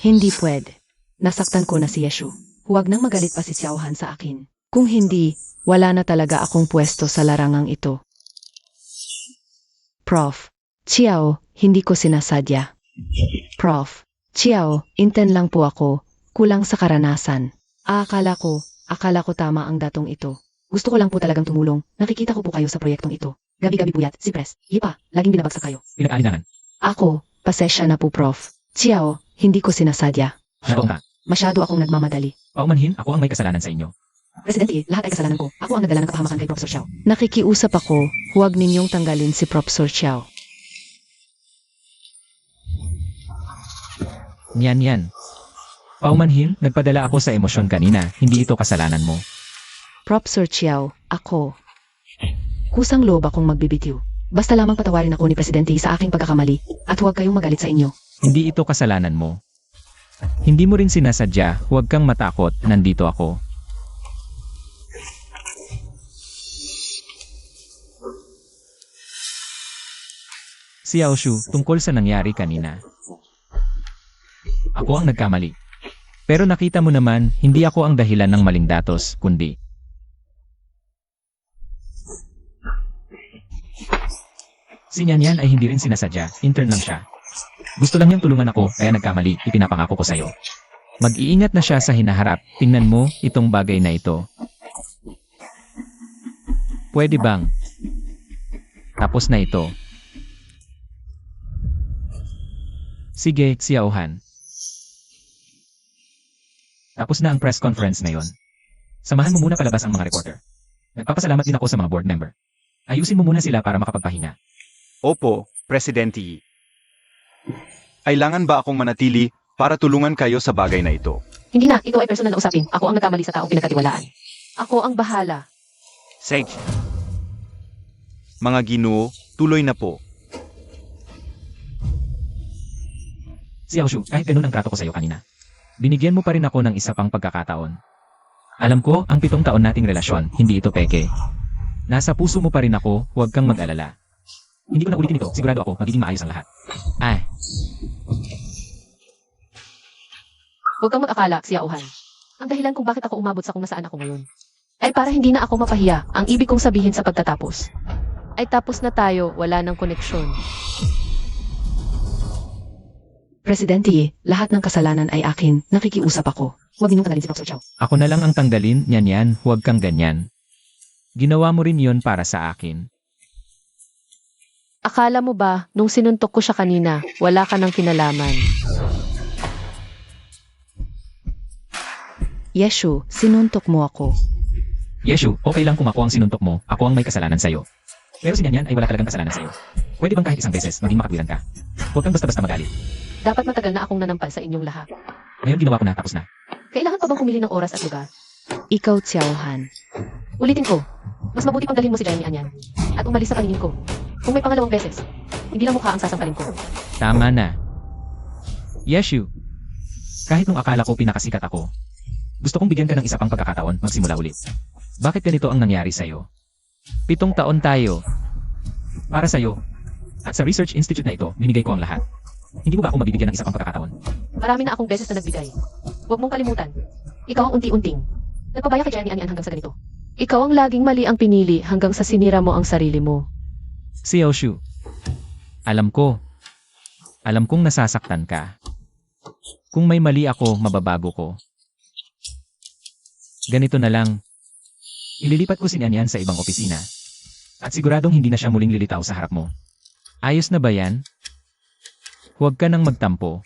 Hindi pwede. Nasaktan ko na si Yeshu. Huwag nang magalit pa si Xiaohan sa akin. Kung hindi, wala na talaga akong pwesto sa larangang ito. Prof. Xiao, hindi ko sinasadya. Prof. Xiao, intern lang po ako. Kulang sa karanasan. Akala ko tama ang datong ito. Gusto ko lang po talagang tumulong. Nakikita ko po kayo sa proyektong ito. Gabi-gabi puyat, si Pres. Hipa, laging binabagsak kayo. Pinag-alinahan. Ako, pasensya na po Prof. Xiao, hindi ko sinasadya. Naroon ka. Masyado akong nagmamadali. Paumanhin, ako ang may kasalanan sa inyo. Presidente, lahat ay kasalanan ko. Ako ang nagdala ng kapahamakan kay Professor Xiao. Nakikiusap ako, huwag ninyong tanggalin si Professor Xiao. Yan. Paumanhin, nagpadala ako sa emosyon kanina, hindi ito kasalanan mo. Professor Xiao, ako. Kusang loob akong magbibitiw. Basta lamang patawarin ako ni Presidente sa aking pagkakamali, at huwag kayong magalit sa inyo. Hindi ito kasalanan mo. Hindi mo rin sinasadya, huwag kang matakot, nandito ako. Xiaoshu, tungkol sa nangyari kanina. Ako ang nagkamali. Pero nakita mo naman, hindi ako ang dahilan ng maling datos, kundi si Nyanyan ay hindi rin sinasadya, intern lang siya. Gusto lang niyang tulungan ako, kaya nagkamali, ipinapangako ko sa'yo. Mag-iingat na siya sa hinaharap, tingnan mo, itong bagay na ito. Pwede bang? Tapos na ito. Sige, Xiaohan. Tapos na ang press conference na yon. Samahan mo muna palabas ang mga reporter. Nagpapasalamat din ako sa mga board member. Ayusin mo muna sila para makapagpahinga. Opo, Presidente Yi. Kailangan ba akong manatili para tulungan kayo sa bagay na ito? Hindi na, ito ay personal na usapin. Ako ang nagkamali sa taong pinagkatiwalaan. Ako ang bahala. Sage. Mga ginoo, tuloy na po. Xiaoshu, kahit ganun ang trato ko sa'yo kanina. Binigyan mo pa rin ako ng isa pang pagkakataon. Alam ko, ang 7 taon nating relasyon, hindi ito peke. Nasa puso mo pa rin ako, huwag kang mag-alala. Hindi ko na ulitin ito, sigurado ako, magiging maayos ang lahat. Huwag kang mag-akala, Xiaohan. Ang dahilan kung bakit ako umabot sa kung nasaan ako ngayon ay para hindi na ako mapahiya. Ang ibig kong sabihin sa pagtatapos ay tapos na tayo, wala ng koneksyon. Presidente Yi, lahat ng kasalanan ay akin. Nakikiusap ako. Huwag ninyong tanggalin si Professor Chow. Ako na lang ang tanggalin, Nyanyan, huwag kang ganyan. Ginawa mo rin yon para sa akin. Akala mo ba, nung sinuntok ko siya kanina, wala ka ng kinalaman? Yeshu, sinuntok mo ako. Yeshu, okay lang kung ako ang sinuntok mo, ako ang may kasalanan sa'yo. Pero si Nyanyan ay wala talagang kasalanan sa'yo. Pwede bang kahit isang beses, maging makatwiran ka? Huwag kang basta-basta magalit. Dapat matagal na akong nanampal sa inyong lahat. Ngayon ginawa ko na, tapos na. Kailangan pa bang pumili ng oras at lugar? Ikaw, Xiaohan. Ulitin ko, mas mabuti pang dalhin mo si Jenny Anyan at umalis sa paningin ko. Kung may pangalawang beses, hindi lang mukha ang sasampalin ko. Tama na. Yeshu, kahit nung akala ko pinakasikat ako, gusto kong bigyan ka ng isa pang pagkakataon magsimula ulit. Bakit ganito ang nangyari sa'yo? 7 taon tayo. Para sa'yo. At sa research institute na ito, binigay ko ang lahat. Hindi mo ba ako mabibigyan ng isa pang pagkakataon? Marami na akong beses na nagbigay. Huwag mong kalimutan. Ikaw ang unti-unting nagpabaya kay Jenny Anyan hanggang sa ganito. Ikaw ang laging mali ang pinili hanggang sa sinira mo ang sarili mo. Xiaoshu, alam ko. Alam kong nasasaktan ka. Kung may mali ako, mababago ko. Ganito na lang. Ililipat ko si Nyanyan sa ibang opisina. At siguradong hindi na siya muling lilitaw sa harap mo. Ayos na ba yan? Huwag ka nang magtampo.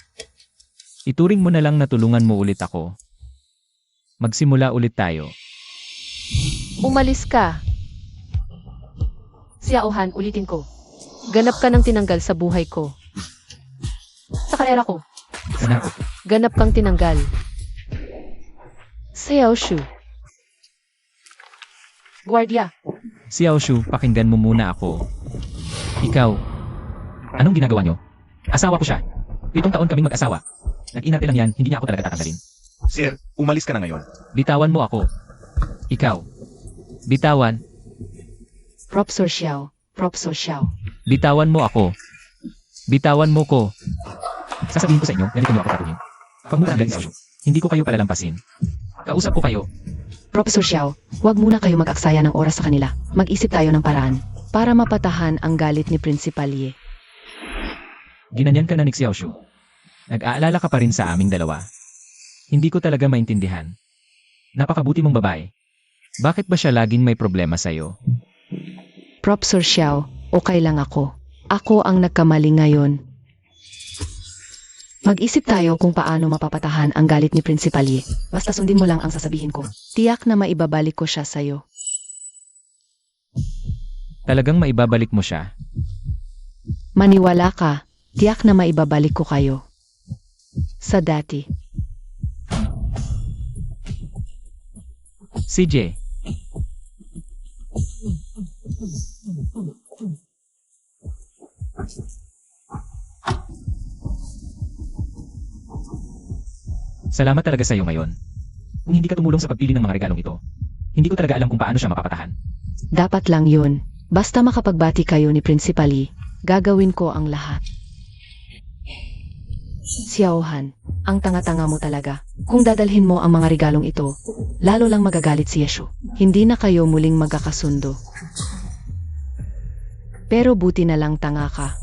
Ituring mo na lang na tulungan mo ulit ako. Magsimula ulit tayo. Umalis ka. Xiaohan, ulitin ko. Ganap ka ng tinanggal sa buhay ko. Sa karera ko, Anak, ganap kang tinanggal. Xiaoshu. Guardia, Xiaoshu, pakinggan mo muna ako. Ikaw, anong ginagawa nyo? Asawa ko siya. 7 taon kaming mag-asawa. Nag-inarte lang yan, hindi niya ako talaga tatanggalin. Sir, umalis ka na ngayon. Bitawan mo ako. Ikaw. Bitawan. Professor Xiao. Professor Xiao. Bitawan mo ako. Bitawan mo ko. Sasabihin ko sa inyo, ganito mo ako tatuhin. Pag mo tanggalin, Xiaoshu, hindi ko kayo palalampasin. Kausap ko kayo. Professor Xiao, huwag muna kayo mag-aksaya ng oras sa kanila. Mag-isip tayo ng paraan para mapatahan ang galit ni Principal Yi. Ginanyan ka na ni Xiaoshu. Nag-aalala ka pa rin sa aming dalawa. Hindi ko talaga maintindihan. Napakabuti mong babae. Bakit ba siya laging may problema sa'yo? Professor Xiao, okay lang ako. Ako ang nagkamali ngayon. Mag-isip tayo kung paano mapapatahan ang galit ni Principal Yi. Basta sundin mo lang ang sasabihin ko. Tiyak na maibabalik ko siya sa'yo. Talagang maibabalik mo siya. Maniwala ka, tiyak na maibabalik ko kayo. Sa dati. CJ. Salamat talaga sa iyo ngayon. Kung hindi ka tumulong sa pagpili ng mga regalong ito, hindi ko talaga alam kung paano siya mapapatahan. Dapat lang yun. Basta makapagbati kayo ni Principally, gagawin ko ang lahat. Xiaohan, ang tanga-tanga mo talaga. Kung dadalhin mo ang mga regalong ito, lalo lang magagalit si Yeshu. Hindi na kayo muling magkakasundo. Pero buti na lang tanga ka.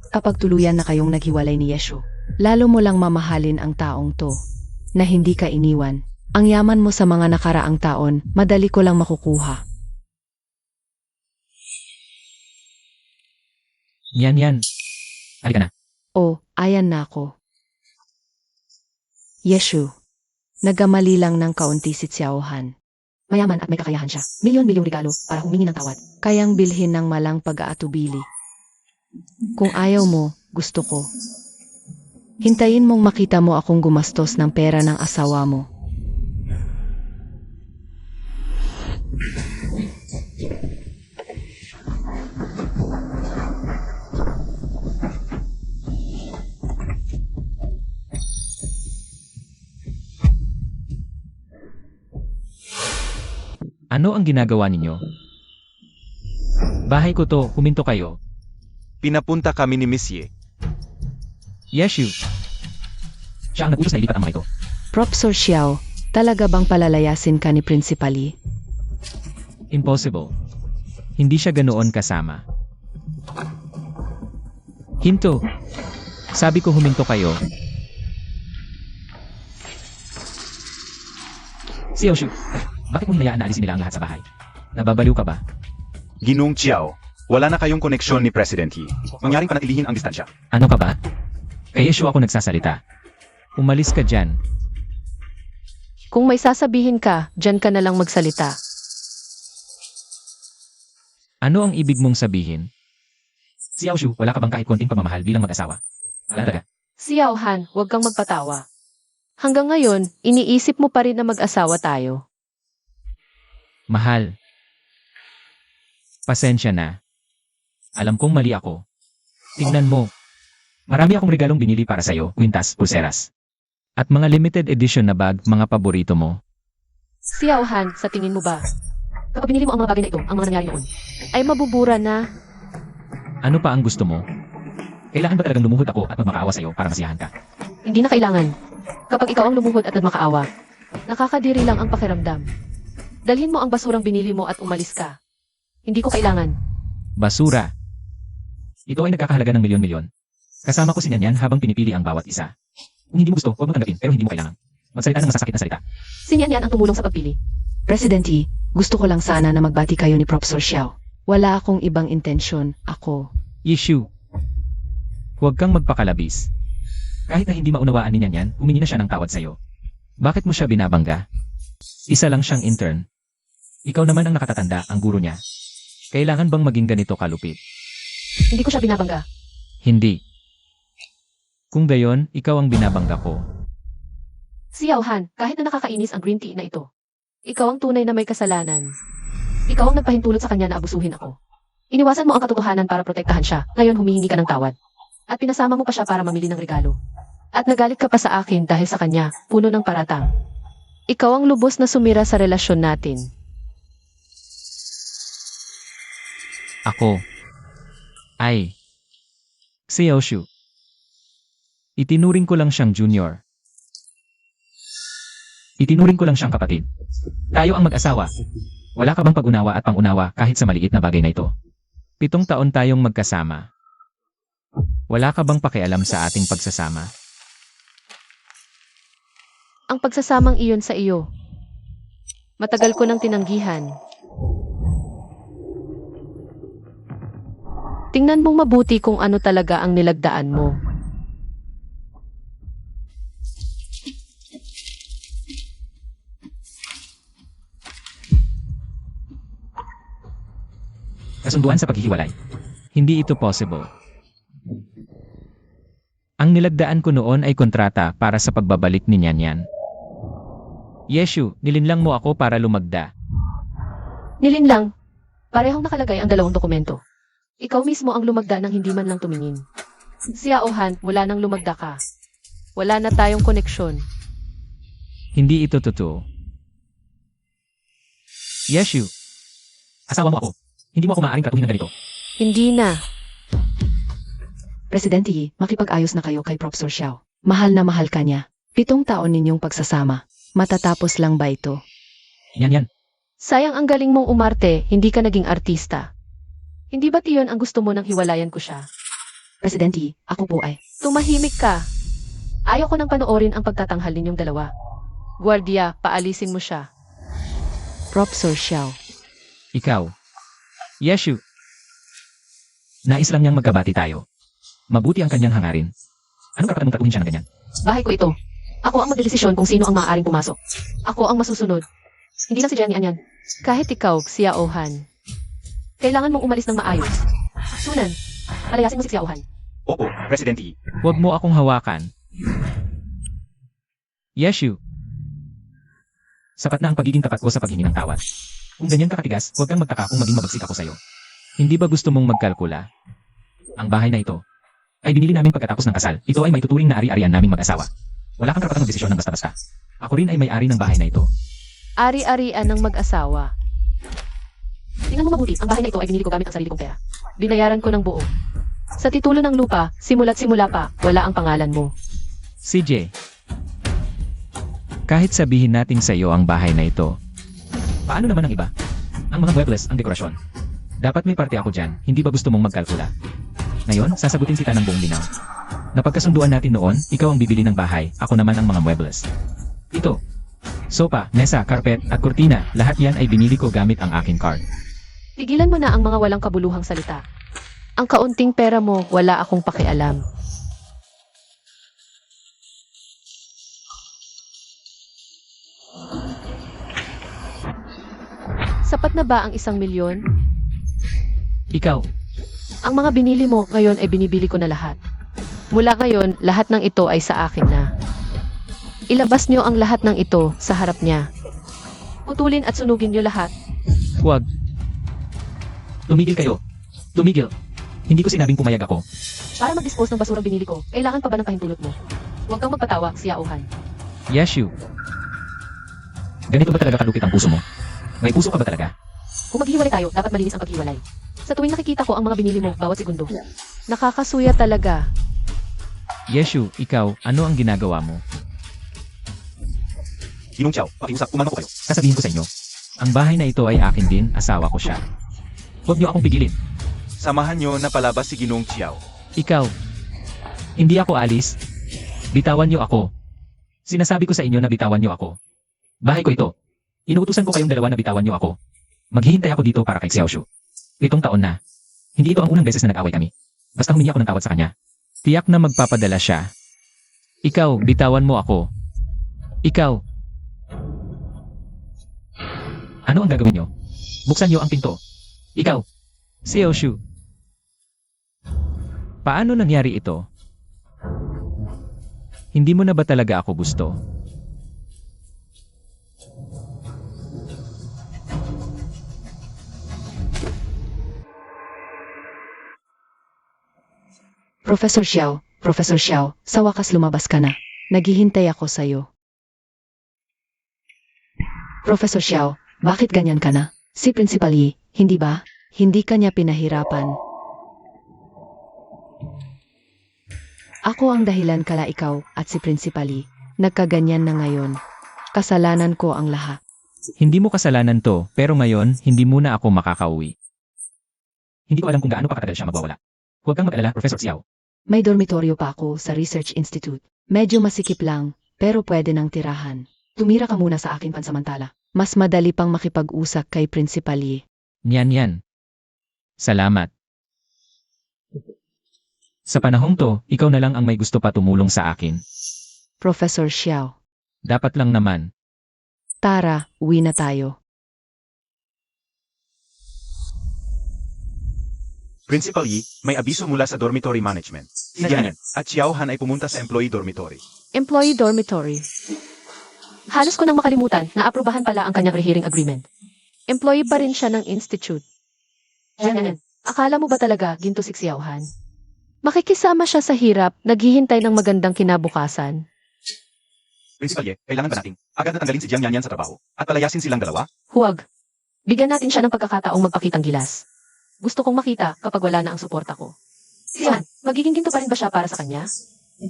Kapag tuluyan na kayong naghiwalay ni Yeshu, lalo mo lang mamahalin ang taong to, na hindi ka iniwan. Ang yaman mo sa mga nakaraang taon, madali ko lang makukuha. Yan. Halika na. Oh, ayan na ako. Yeshu, nagkamali lang ng kaunti si Xiaohan. Mayaman at may kakayahan siya. Milyon-milyong regalo para humingi ng tawad. Kayang bilhin ng malang pag-aatubili. Kung ayaw mo, gusto ko. Hintayin mong makita mo akong gumastos ng pera ng asawa mo. Ano ang ginagawa ninyo? Bahay ko to, huminto kayo. Pinapunta kami ni Miss Ye. Yeshu. Siya ang nag-utos na ilipat ang mga ito. Professor Xiao, talaga bang palalayasin ka ni Principally? Impossible. Hindi siya ganoon kasama. Hinto. Sabi ko huminto kayo. Xiaoshu, bakit mo hinayaan na alisin nila ang lahat sa bahay? Nababaliw ka ba? Ginoong Chiao, wala na kayong koneksyon ni President Yi. Mangyaring panatilihin ang distansya. Ano ka ba? Kay Yeshu ako nagsasalita. Umalis ka dyan. Kung may sasabihin ka, dyan ka na lang magsalita. Ano ang ibig mong sabihin? Xiaoshu, wala ka bang kahit konting pamamahal bilang mag-asawa? Wala talaga. Xiaohan, huwag kang magpatawa. Hanggang ngayon, iniisip mo pa rin na mag-asawa tayo. Mahal. Pasensya na. Alam kong mali ako. Tingnan mo. Marami akong regalong binili para sa'yo, kwintas, pulseras. At mga limited edition na bag, mga paborito mo. Xiaohan, sa tingin mo ba? Kapag binili mo ang mga bagay na ito, ang mga nangyari noon, ay mabubura na. Ano pa ang gusto mo? Kailangan ba talagang lumuhod ako at magmakaawa sa'yo para masiyahan ka? Hindi na kailangan. Kapag ikaw ang lumuhod at nagmakaawa, nakakadiri lang ang pakiramdam. Dalhin mo ang basurang binili mo at umalis ka. Hindi ko kailangan. Basura. Ito ay nagkakahalaga ng milyon-milyon. Kasama ko si Nyanyan habang pinipili ang bawat isa. Kung hindi mo gusto, huwag mo tanggapin pero hindi mo kailangan. Magsalita ng masasakit na salita. Sinyan ang tumulong sa pagpili. President Yi, gusto ko lang sana na magbati kayo ni Professor Xiao. Wala akong ibang intensyon. Ako. Issue. Huwag kang magpakalabis. Kahit na hindi maunawaan ni Nyanyan, humingi na siya ng tawad sa'yo. Bakit mo siya binabangga? Isa lang siyang intern. Ikaw naman ang nakatatanda, ang guro niya. Kailangan bang maging ganito kalupit? Hindi ko siya binabangga. Hindi. Kung gayon, ikaw ang binabangga ko. Xiaohan, kahit na nakakainis ang green tea na ito, ikaw ang tunay na may kasalanan. Ikaw ang nagpahintulot sa kanya na abusuhin ako. Iniwasan mo ang katotohanan para protektahan siya, ngayon humihingi ka ng tawad. At pinasama mo pa siya para mamili ng regalo. At nagalit ka pa sa akin dahil sa kanya, puno ng paratang. Ikaw ang lubos na sumira sa relasyon natin. Ako. Ay. Xiaoshu. Itinuring ko lang siyang junior. Itinuring ko lang siyang kapatid. Tayo ang mag-asawa. Wala ka bang pag-unawa at pang-unawa kahit sa maliit na bagay na ito? 7 taon tayong magkasama. Wala ka bang pakialam sa ating pagsasama? Ang pagsasamang iyon sa iyo. Matagal ko nang tinanggihan. Tingnan mong mabuti kung ano talaga ang nilagdaan mo. Kasunduan sa paghihiwalay. Hindi ito possible. Ang nilagdaan ko noon ay kontrata para sa pagbabalik ni Nyanyan. Yeshu, nilinlang mo ako para lumagda. Nilinlang. Parehong nakalagay ang 2 dokumento. Ikaw mismo ang lumagda nang hindi man lang tumingin. Xiaohan, wala nang lumagda ka. Wala na tayong koneksyon. Hindi ito totoo. Yeshu. Asawa mo ako. Hindi mo ako maaaring katuhin ng ganito. Hindi na. Presidente Yi, makipag-ayos na kayo kay Professor Xiao. Mahal na mahal ka niya. 7 taon ninyong pagsasama. Matatapos lang ba ito? Yan. Sayang ang galing mong umarte, hindi ka naging artista. Hindi ba't iyon ang gusto mo nang hiwalayan ko siya? Presidente Yi, ako po ay... Tumahimik ka. Ayaw ko nang panoorin ang pagtatanghal ninyong dalawa. Guardia, paalisin mo siya. Professor Xiao. Ikaw. Yeshu. Nais lang niyang magkabati tayo. Mabuti ang kanyang hangarin. Anong karapatan mong tatuhin siya ng ganyan? Bahay ko ito. Ako ang magdedesisyon kung sino ang maaaring pumasok. Ako ang masusunod. Hindi lang si Jenny Anyan. Kahit ikaw, Xiaohan. Kailangan mong umalis ng maayos. Sunan, palayasin mo si Xiaohan. Opo, Presidente Yi. Huwag mo akong hawakan. Yeshu. Sapat na ang pagiging tapat ko sa paghingi ng tawad. Kung ganyan ka katigas, huwag kang magtaka kung maging mabagsik ako sa'yo. Hindi ba gusto mong magkalkula? Ang bahay na ito ay binili namin pagkatapos ng kasal. Ito ay may tuturing na ari-arian naming mag-asawa. Wala kang karapatang magdesisyon ng basta-basta. Ako rin ay may-ari ng bahay na ito. Ari-arian ng mag-asawa. Tingnan mo mabuti, ang bahay na ito ay binili ko gamit ang sarili kong pera. Binayaran ko ng buo. Sa titulo ng lupa, simula't simula pa, wala ang pangalan mo. CJ. Kahit sabihin natin sa iyo ang bahay na ito, paano naman ang iba? Ang mga muebles, ang dekorasyon. Dapat may parte ako dyan, hindi ba gusto mong magkalkula? Ngayon, sasagutin kita ng buong linaw. Napagkasunduan natin noon, ikaw ang bibili ng bahay, ako naman ang mga muebles. Ito. Sopa, mesa, carpet, at kurtina, lahat yan ay binili ko gamit ang aking card. Tigilan mo na ang mga walang kabuluhang salita. Ang kaunting pera mo, wala akong pakialam. Sapat na ba ang 1,000,000? Ikaw, Ang mga binili mo ngayon ay binibili ko na lahat. Mula ngayon, lahat ng ito ay sa akin na. Ilabas niyo ang lahat ng ito sa harap niya. Putulin at sunugin niyo lahat. huwag. Tumigil kayo. Tumigil. Hindi ko sinabing pumayag ako. Para mag-dispose ng basurang binili ko, kailangan pa ba ng pahintulot mo? Huwag kang magpatawa, Xiaohan. Yeshu. Ganito ba talaga kalupit ang puso mo? May puso ka ba talaga? Kung maghiwalay tayo, dapat malinis ang paghiwalay. Sa tuwing nakikita ko ang mga binili mo bawat segundo. Nakakasuya talaga. Yeshu, ikaw, ano ang ginagawa mo? Ginong Xiao, pakiusap, umano ko kayo. Sasabihin ko sa inyo, ang bahay na ito ay akin din, asawa ko siya. Huwag niyo akong pigilin. Samahan nyo na palabas si Ginong Xiao. Ikaw, hindi ako alis. Bitawan niyo ako. Sinasabi ko sa inyo na bitawan niyo ako. Bahay ko ito. Inuutusan ko kayong dalawa na bitawan niyo ako. Maghihintay ako dito para kay Xiaoshu. 7 taon na. Hindi ito ang unang beses na nag-away kami. Basta humingi ako ng tawad sa kanya. Tiyak na magpapadala siya. Ikaw, bitawan mo ako. Ikaw. Ano ang gagawin niyo? Buksan niyo ang pinto. Ikaw. Xiaoshu. Paano nangyari ito? Hindi mo na ba talaga ako gusto? Professor Xiao, sa wakas lumabas ka na. Naghihintay ako sa'yo. Professor Xiao, bakit ganyan ka na? Si Principal Yi, hindi ba? Hindi ka niya pinahirapan. Ako ang dahilan kala ikaw at si Principal Yi. Nagkaganyan na ngayon. Kasalanan ko ang lahat. Hindi mo kasalanan to, pero ngayon, hindi muna ako makakauwi. Hindi ko alam kung gaano pa katagal siya magwawala. Huwag kang mag-alala, Professor Xiao. May dormitoryo pa ako sa Research Institute. Medyo masikip lang, pero pwede nang tirahan. Tumira ka muna sa akin pansamantala. Mas madali pang makipag-usap kay Principal Yi. Yan. Salamat. Sa panahong to, ikaw na lang ang may gusto pa tumulong sa akin. Professor Xiao. Dapat lang naman. Tara, uwi na tayo. Principal Yi, may abiso mula sa dormitory management. Si Janet at Xiaohan ay pumunta sa employee dormitory. Employee dormitory. Halos ko nang makalimutan na aprubahan pala ang kanyang rehearing agreement. Employee pa rin siya ng institute. Janet, akala mo ba talaga ginto si Xiaohan? Makikisama siya sa hirap, naghihintay ng magandang kinabukasan. Principal Ye, kailangan ba nating agad na tanggalin si Jiang Yanyan sa trabaho at palayasin silang dalawa? Huwag. Bigyan natin siya ng pagkakataong magpakitang gilas. Gusto kong makita kapag wala na ang suporta ko. Yan, magiging ginto pa rin ba siya para sa kanya?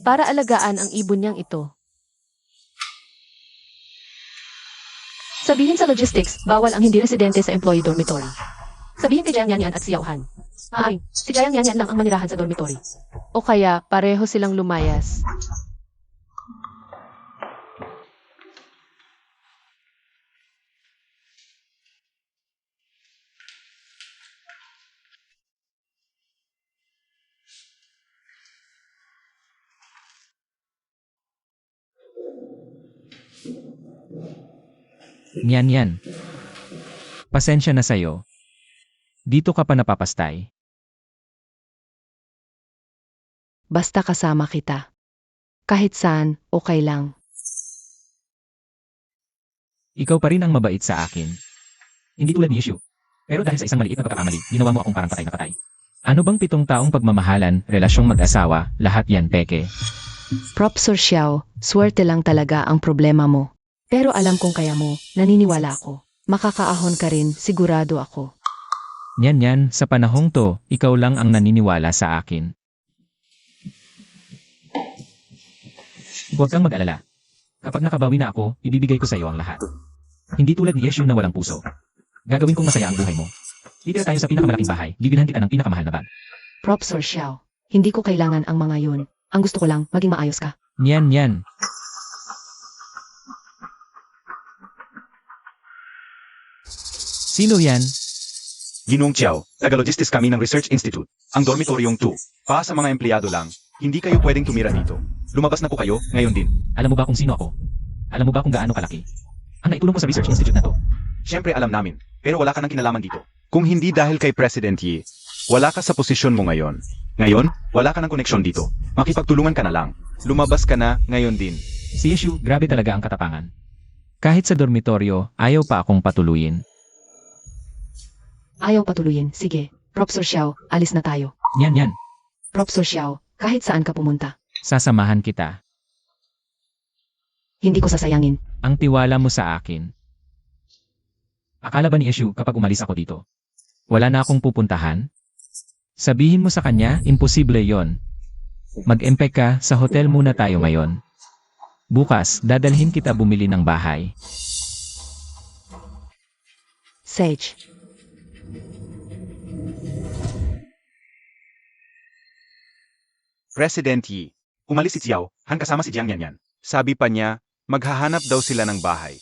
Para alagaan ang ibon niyang ito. Sabihin sa logistics, bawal ang hindi residente sa employee dormitory. Sabihin kay Jiang Yanyan at si Yao Han. Si Jiang Yanyan lang ang manirahan sa dormitory. O kaya, pareho silang lumayas. Yan. Pasensya na sa'yo. Dito ka pa napapastay. Basta kasama kita. Kahit saan, okay lang. Ikaw pa rin ang mabait sa akin. Hindi tulad ni Issue. Pero dahil sa isang maliit na pagkakamali, ginawa mo akong parang patay na patay. Ano bang 7 taong pagmamahalan, relasyong mag-asawa, lahat yan peke? Professor Xiao, swerte lang talaga ang problema mo. Pero alam kong kaya mo, naniniwala ako. Makakaahon ka rin, sigurado ako. Yan, sa panahong to, ikaw lang ang naniniwala sa akin. Huwag kang mag-alala. Kapag nakabawi na ako, ibibigay ko sa iyo ang lahat. Hindi tulad ni Yeshu na walang puso. Gagawin kong masaya ang buhay mo. Titira tayo sa pinakamalaking bahay, bibilhan kita ng pinakamahal na bag. Professor Xiao, hindi ko kailangan ang mga yun. Ang gusto ko lang, maging maayos ka. Yan. Sino yan? Ginoong Chiao, taga-logistics kami ng Research Institute. Ang dormitoryong 2. Pa sa mga empleyado lang, hindi kayo pwedeng tumira dito. Lumabas na po kayo, ngayon din. Alam mo ba kung sino ako? Alam mo ba kung gaano kalaki? Ang naitulong ko sa Research Institute na to. Siyempre alam namin, pero wala ka ng kinalaman dito. Kung hindi dahil kay President Yi, wala ka sa posisyon mo ngayon. Ngayon, wala ka ng koneksyon dito. Makipagtulungan ka na lang. Lumabas ka na, ngayon din. Si Issue, grabe talaga ang katapangan. Kahit sa dormitoryo, ayaw pa akong patuluyin. Ayaw patuluyin, sige. Professor Xiao, alis na tayo. Yan. Professor Xiao, kahit saan ka pumunta, Sasamahan kita. hindi ko sasayangin. Ang tiwala mo sa akin. Akala ba ni Issue kapag umalis ako dito? Wala na akong pupuntahan? Sabihin mo sa kanya, imposible yon. Mag-empek ka, sa hotel muna tayo ngayon. Bukas, dadalhin kita bumili ng bahay. Sage, President Yi, umalis si Xiao, Han kasama si Jiang Yanyan. Sabi pa niya, maghahanap daw sila ng bahay.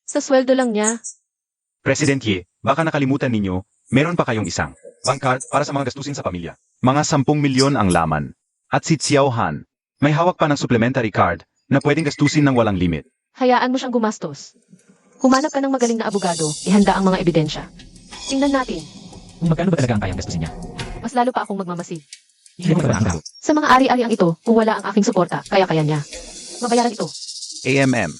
Sa sweldo lang niya. President Yi, baka nakalimutan ninyo, meron pa kayong isang bank card para sa mga gastusin sa pamilya. Mga 10 milyon ang laman. At si Xiao Han, may hawak pa ng supplementary card na pwedeng gastusin ng walang limit. Hayaan mo siyang gumastos. Humanap ka ng magaling na abogado, ihanda ang mga ebidensya. Tingnan natin. Kung magkano ba talaga ang kayang gastusin niya? Mas lalo pa akong magmamasid. Hindi mo ba ang daw? Sa mga ari-ariang ito, kung wala ang aking suporta, kaya niya. Mabayaran ito. AMM.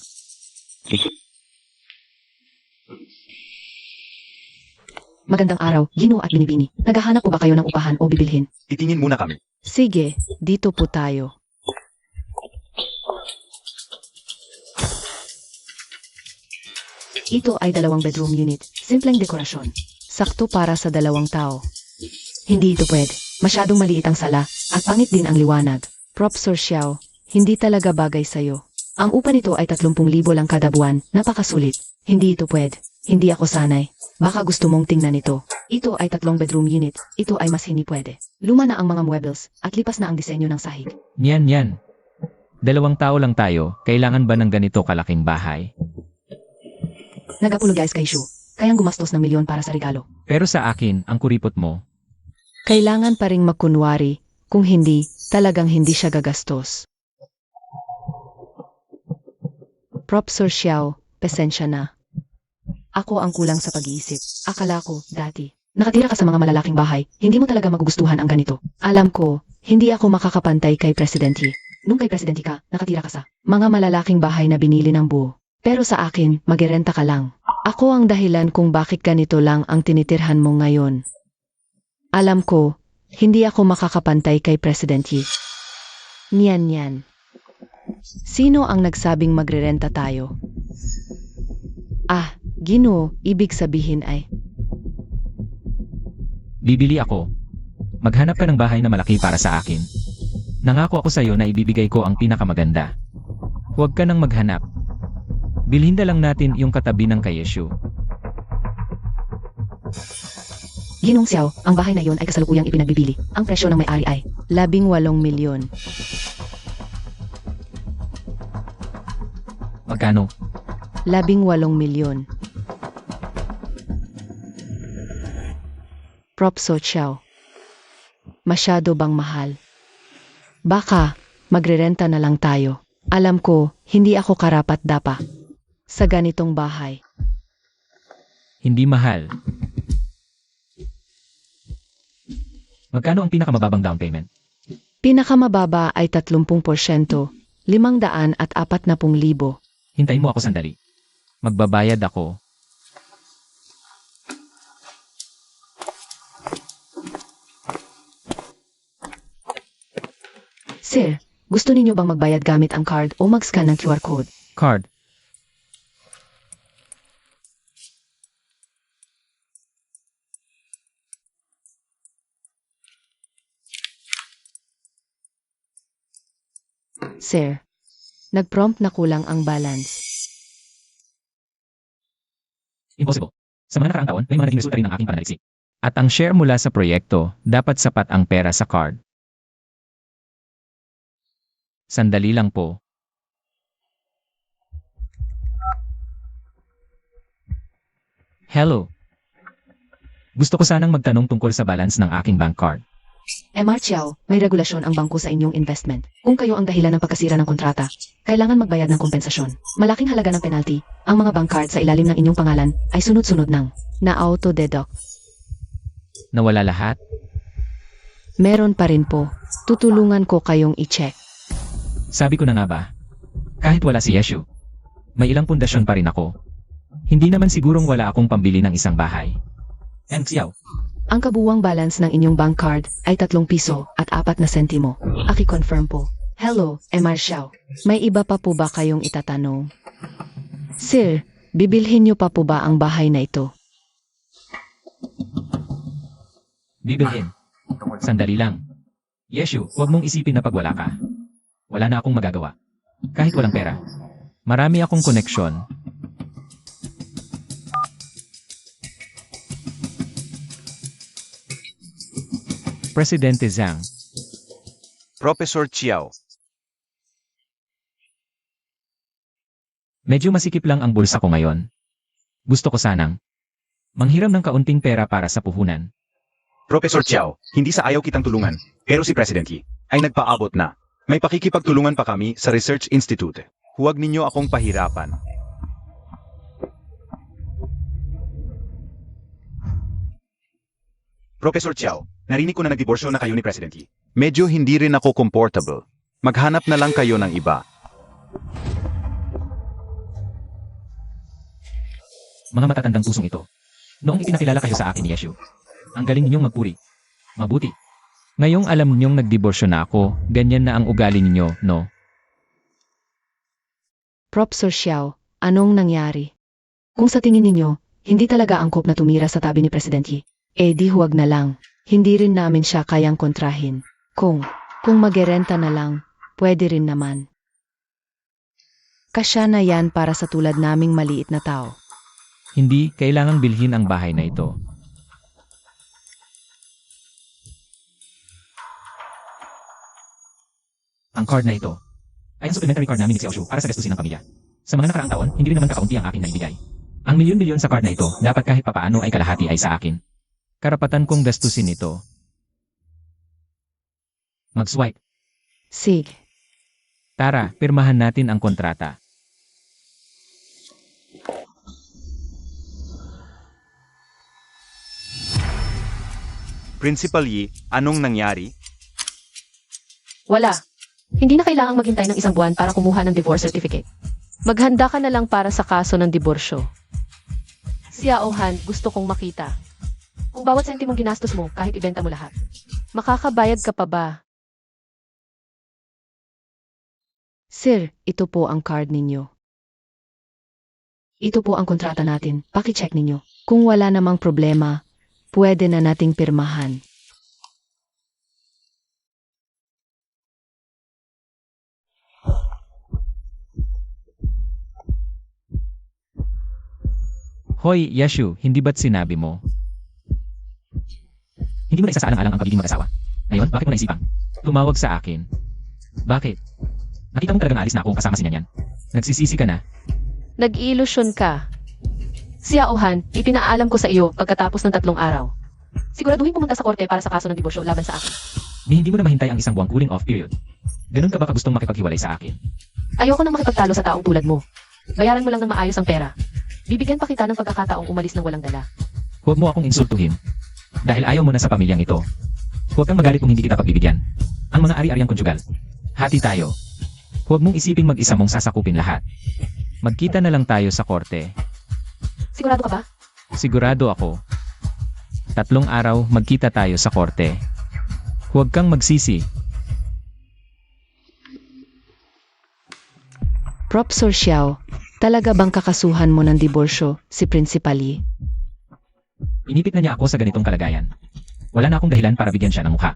magandang araw, Gino at Binibini. Naghahanap po ba kayo ng upahan o bibilhin? Titingin muna kami. Sige, dito po tayo. Ito ay 2 bedroom unit, simpleng dekorasyon. Sakto para sa 2 tao. Hindi ito pwede. Masyadong maliit ang sala, at pangit din ang liwanag. Professor Xiao, hindi talaga bagay sa'yo. Ang upa nito ay 30,000 lang kada buwan, napakasulit. Hindi ito pwede. Hindi ako sanay. Baka gusto mong tingnan ito. Ito ay 3 bedroom unit, ito ay mas hindi pwede. Luma na ang mga muebles, at lipas na ang disenyo ng sahig. Yan. 2 tao lang tayo, kailangan ba ng ganito kalaking bahay? Nag-apologize kay Shu, kayang gumastos ng milyon para sa regalo. Pero sa akin, ang kuripot mo, Kailangan pa ring magkunwari, kung hindi, talagang hindi siya gagastos. Professor Xiao, pasensya na. Ako ang kulang sa pag-iisip. Akala ko, dati. Nakatira ka sa mga malalaking bahay, hindi mo talaga magugustuhan ang ganito. Alam ko, hindi ako makakapantay kay Presidente. Nung kay Presidente ka, nakatira ka sa mga malalaking bahay na binili ng buo. Pero sa akin, magirenta ka lang. Ako ang dahilan kung bakit ganito lang ang tinitirhan mo ngayon. Alam ko, Hindi ako makakapantay kay President Yi. Niyan. Sino ang nagsabing magrerenta tayo? Ginoo, ibig sabihin ay, Bibili ako. Maghanap ka ng bahay na malaki para sa akin. Nangako ako sa iyo na ibibigay ko ang pinakamaganda. Huwag ka nang maghanap. Bilhin na lang natin yung katabi ng kay Yeshu. Ginong Xiao, ang bahay na yon ay kasalukuyang ipinagbibili. Ang presyo ng may-ari ay 18 milyon. Magkano? 18 milyon. Propso Xiao. Masyado bang mahal? Baka, magrerenta na lang tayo. Alam ko, hindi ako karapat-dapat sa ganitong bahay. Hindi mahal. Magkano ang pinakamababang down payment? Pinakamababa ay 30%, 540,000. Hintayin mo ako sandali. Magbabayad ako. Sir, gusto ninyo bang magbayad gamit ang card o mag-scan ng QR code? Card. Sir, nag-prompt na kulang ang balance. Impossible. Sa mga nakaraang taon, may mga naging resulta rin ang aking pananaliksik. At ang share mula sa proyekto, dapat sapat ang pera sa card. Sandali lang po. Hello. Gusto ko sanang magtanong tungkol sa balance ng aking bank card. MR Chiao, may regulasyon ang bangko sa inyong investment. Kung kayo ang dahilan ng pagkasira ng kontrata, kailangan magbayad ng kompensasyon. Malaking halaga ng penalty. Ang mga bank card sa ilalim ng inyong pangalan ay sunod-sunod ng na-auto-deduct. Nawala lahat? Meron pa rin po. Tutulungan ko kayong i-check. Sabi ko na nga ba? Kahit wala si Yeshu, may ilang pundasyon pa rin ako. Hindi naman sigurong wala akong pambili ng isang bahay. And Xiao, Ang kabuwang balance ng inyong bank card ay 3 piso at 4 na sentimo. Aki-confirm po. Hello, MR Xiao. May iba pa po ba kayong itatanong? Sir, bibilhin niyo pa po ba ang bahay na ito? bibilhin. Sandali lang. Yeshu, huwag mong isipin na pag wala ka. Wala na akong magagawa. Kahit walang pera. Marami akong koneksyon. Presidente Zhang, Professor Chiao, medyo masikip lang ang bulsa ko ngayon. Gusto ko sanang manghiram ng kaunting pera para sa puhunan. Professor Chiao, hindi sa ayaw kitang tulungan, pero si President Yi ay nagpaabot na. May pakikipagtulungan pa kami sa Research Institute. Huwag ninyo akong pahirapan. Professor Chiao, narinig ko na nagdiborsyo na kayo ni President Yi. Medyo hindi rin ako comfortable. Maghanap na lang kayo ng iba. Mga matatandang pusong ito. Noong ipinakilala kayo sa akin ni Yeshu, ang galing ninyong magpuri. Mabuti. Ngayong alam ninyong nagdiborsyo na ako, ganyan na ang ugali ninyo, no? Professor Xiao, anong nangyari? Kung sa tingin ninyo, hindi talaga angkop na tumira sa tabi ni President Yi, di huwag na lang. Hindi rin namin siya kayang kontrahin. Kung magerenta na lang, pwede rin naman. Kasya na yan para sa tulad naming maliit na tao. Hindi kailangang bilhin ang bahay na ito. Ang card na ito ay ang supplementary card namin ni Xiaoshu para sa gastusin ng pamilya. Sa mga nakaraang taon, hindi rin naman kakaunti ang aking naibigay. Ang milyon-milyon sa card na ito, dapat kahit papaano ay kalahati ay sa akin. Karapatan kong gastusin ito. Mag-swipe. Sige. Tara, pirmahan natin ang kontrata. Principal Yi, anong nangyari? Wala. Hindi na kailangang maghintay ng 1 buwan para kumuha ng divorce certificate. Maghanda ka na lang para sa kaso ng diborsyo. Xiao Han, gusto kong makita. Kung bawat sentimong ginastos mo, kahit ibenta mo lahat, makakabayad ka pa ba? Sir, ito po ang card ninyo. Ito po ang kontrata natin. Paki-check ninyo. Kung wala namang problema, pwede na nating pirmahan. Hoy, Yashu, hindi ba't sinabi mo? Hindi mo na isasaalang-alang ang pagiging mag-asawa. Ngayon, bakit mo naisipang tumawag sa akin? Bakit? Nakita mo talagang alis na ako kasama si Nyanyan. Nagsisisi ka na. Nag-ilusyon ka. Xiaohan, ipinaalam ko sa iyo pagkatapos ng 3 araw. Siguraduhin pumunta sa korte para sa kaso ng diborsyo laban sa akin. Ni hindi mo na mahintay ang isang buwang cooling off period. Ganun ka ba gustong makipaghiwalay sa akin? Ayoko nang makipagtalo sa taong tulad mo. Bayaran mo lang ng maayos ang pera. Bibigyan pa kita ng pagkakataong umalis ng walang dala. Huwag mo akong insultuhin. Dahil ayaw mo na sa pamilyang ito. Huwag kang magalit kung hindi kita pagbibigyan. Ang mga ari-ariang konjugal. Hati tayo. Huwag mong isiping mag-isa mong sasakupin lahat. Magkita na lang tayo sa korte. Sigurado ka ba? Sigurado ako. 3 araw, magkita tayo sa korte. Huwag kang magsisi. Professor Xiao, talaga bang kakasuhan mo ng diborsyo si Principal Yi? Inipit na niya ako sa ganitong kalagayan. Wala na akong dahilan para bigyan siya ng mukha.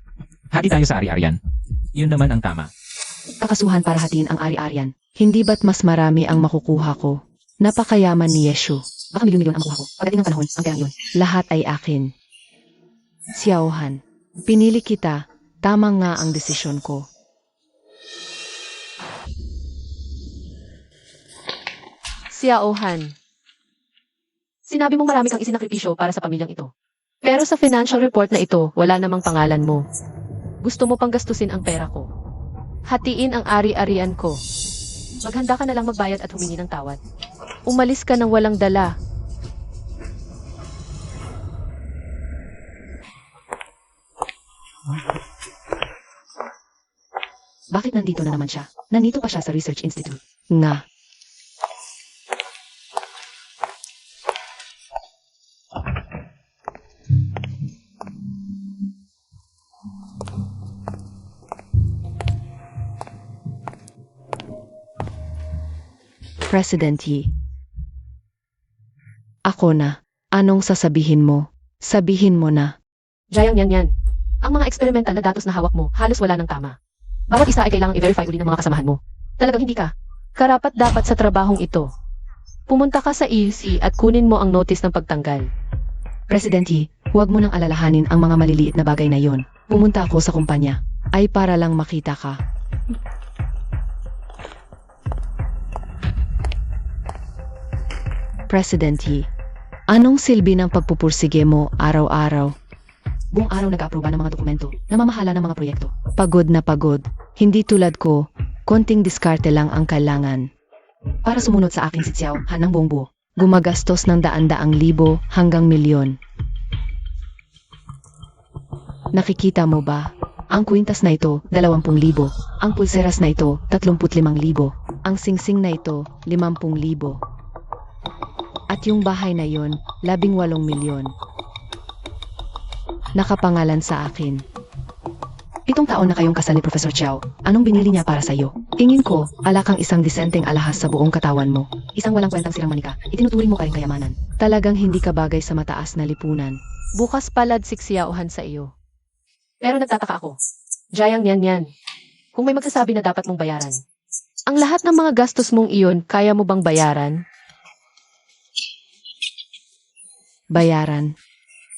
Hati tayo sa ari-arian. Yun naman ang tama. Kakasuhan para hatiin ang ari-arian. Hindi ba't mas marami ang makukuha ko? Napakayaman ni Yeshu. Baka milyon-milyon ang kuha ko. Pagdating ng panahon, ang perang yun. Lahat ay akin. Xiaohan, pinili kita. Tama nga ang desisyon ko. Xiaohan. Sinabi mong marami kang isinakripisyo para sa pamilyang ito. Pero sa financial report na ito, wala namang pangalan mo. Gusto mo pang gastusin ang pera ko. Hatiin ang ari-arian ko. Maghanda ka na lang magbayad at humingi ng tawad. Umalis ka ng walang dala. Bakit nandito na naman siya? Nandito pa siya sa Research Institute. Nga. President Yi. Ako na. Anong sasabihin mo? Sabihin mo na. Jayang yan. Ang mga experimental na datos na hawak mo, halos wala ng tama. Bawat isa ay kailangang i-verify uli ng mga kasamahan mo. Talagang hindi ka. Karapat-dapat sa trabahong ito. Pumunta ka sa EUC at kunin mo ang notice ng pagtanggal. President Yi, huwag mo nang alalahanin ang mga maliliit na bagay na yon. Pumunta ako sa kumpanya. Ay para lang makita ka. President Yi, anong silbi ng pagpupursige mo araw-araw? Buong araw nag-aproba ng mga dokumento, namamahala ng mga proyekto. Pagod na pagod. Hindi tulad ko, konting diskarte lang ang kailangan. Para sumunod sa aking sityaw, hanang buong buo. Gumagastos ng daan-daang libo hanggang milyon. Nakikita mo ba? Ang kwintas na ito, 20,000. Ang pulseras na ito, 35,000. Ang singsing na ito, 50,000. At yung bahay na yon, 18 milyon. Nakapangalan sa akin. 7 taon na kayong kasal ni Professor Chiao. Anong binili niya para sa'yo? Tingin ko, ala kang isang disenteng alahas sa buong katawan mo. Isang walang kwentang sirang manika. Itinuturing mo ka rin kayamanan. Talagang hindi ka bagay sa mataas na lipunan. Bukas palad siksiyauhan sa iyo. Pero nagtataka ako. Jayang yan. Kung may magsasabi na dapat mong bayaran. Ang lahat ng mga gastos mong iyon, kaya mo bang bayaran? Bayaran.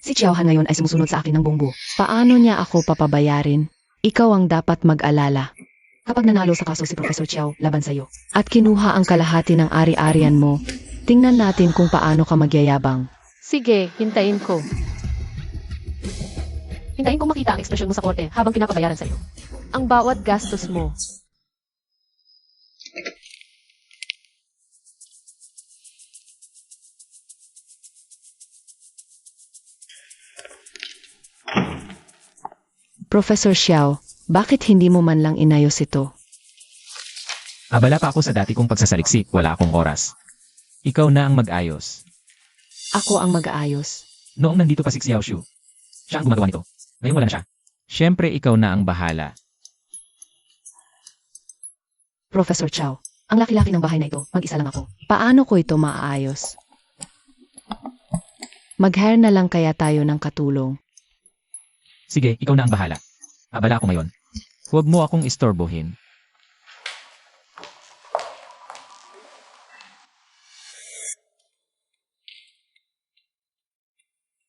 Si Chiaohan ngayon ay sumusunod sa akin ng buong buo. Paano niya ako papabayarin? Ikaw ang dapat mag-alala. Kapag nanalo sa kaso si Professor Chiao laban sa iyo. At kinuha ang kalahati ng ari-arian mo, tingnan natin kung paano ka magyayabang. Sige, hintayin ko. Hintayin kong makita ang ekspresyon mo sa korte habang pinapabayaran sa iyo. Ang bawat gastos mo. Professor Xiao, bakit hindi mo man lang inayos ito? Abala pa ako sa dati kong pagsasaliksik, wala akong oras. Ikaw na ang mag-ayos. Ako ang mag-aayos. Noong nandito pa si Xiao Shu, siya ang gumagawa nito. Ngayon wala na siya. Siyempre ikaw na ang bahala. Professor Chow, ang laki-laki ng bahay na ito, mag-isa lang ako. Paano ko ito maaayos? Mag-hire na lang kaya tayo ng katulong. Sige, ikaw na ang bahala. Abala ako ngayon. Huwag mo akong istorbohin.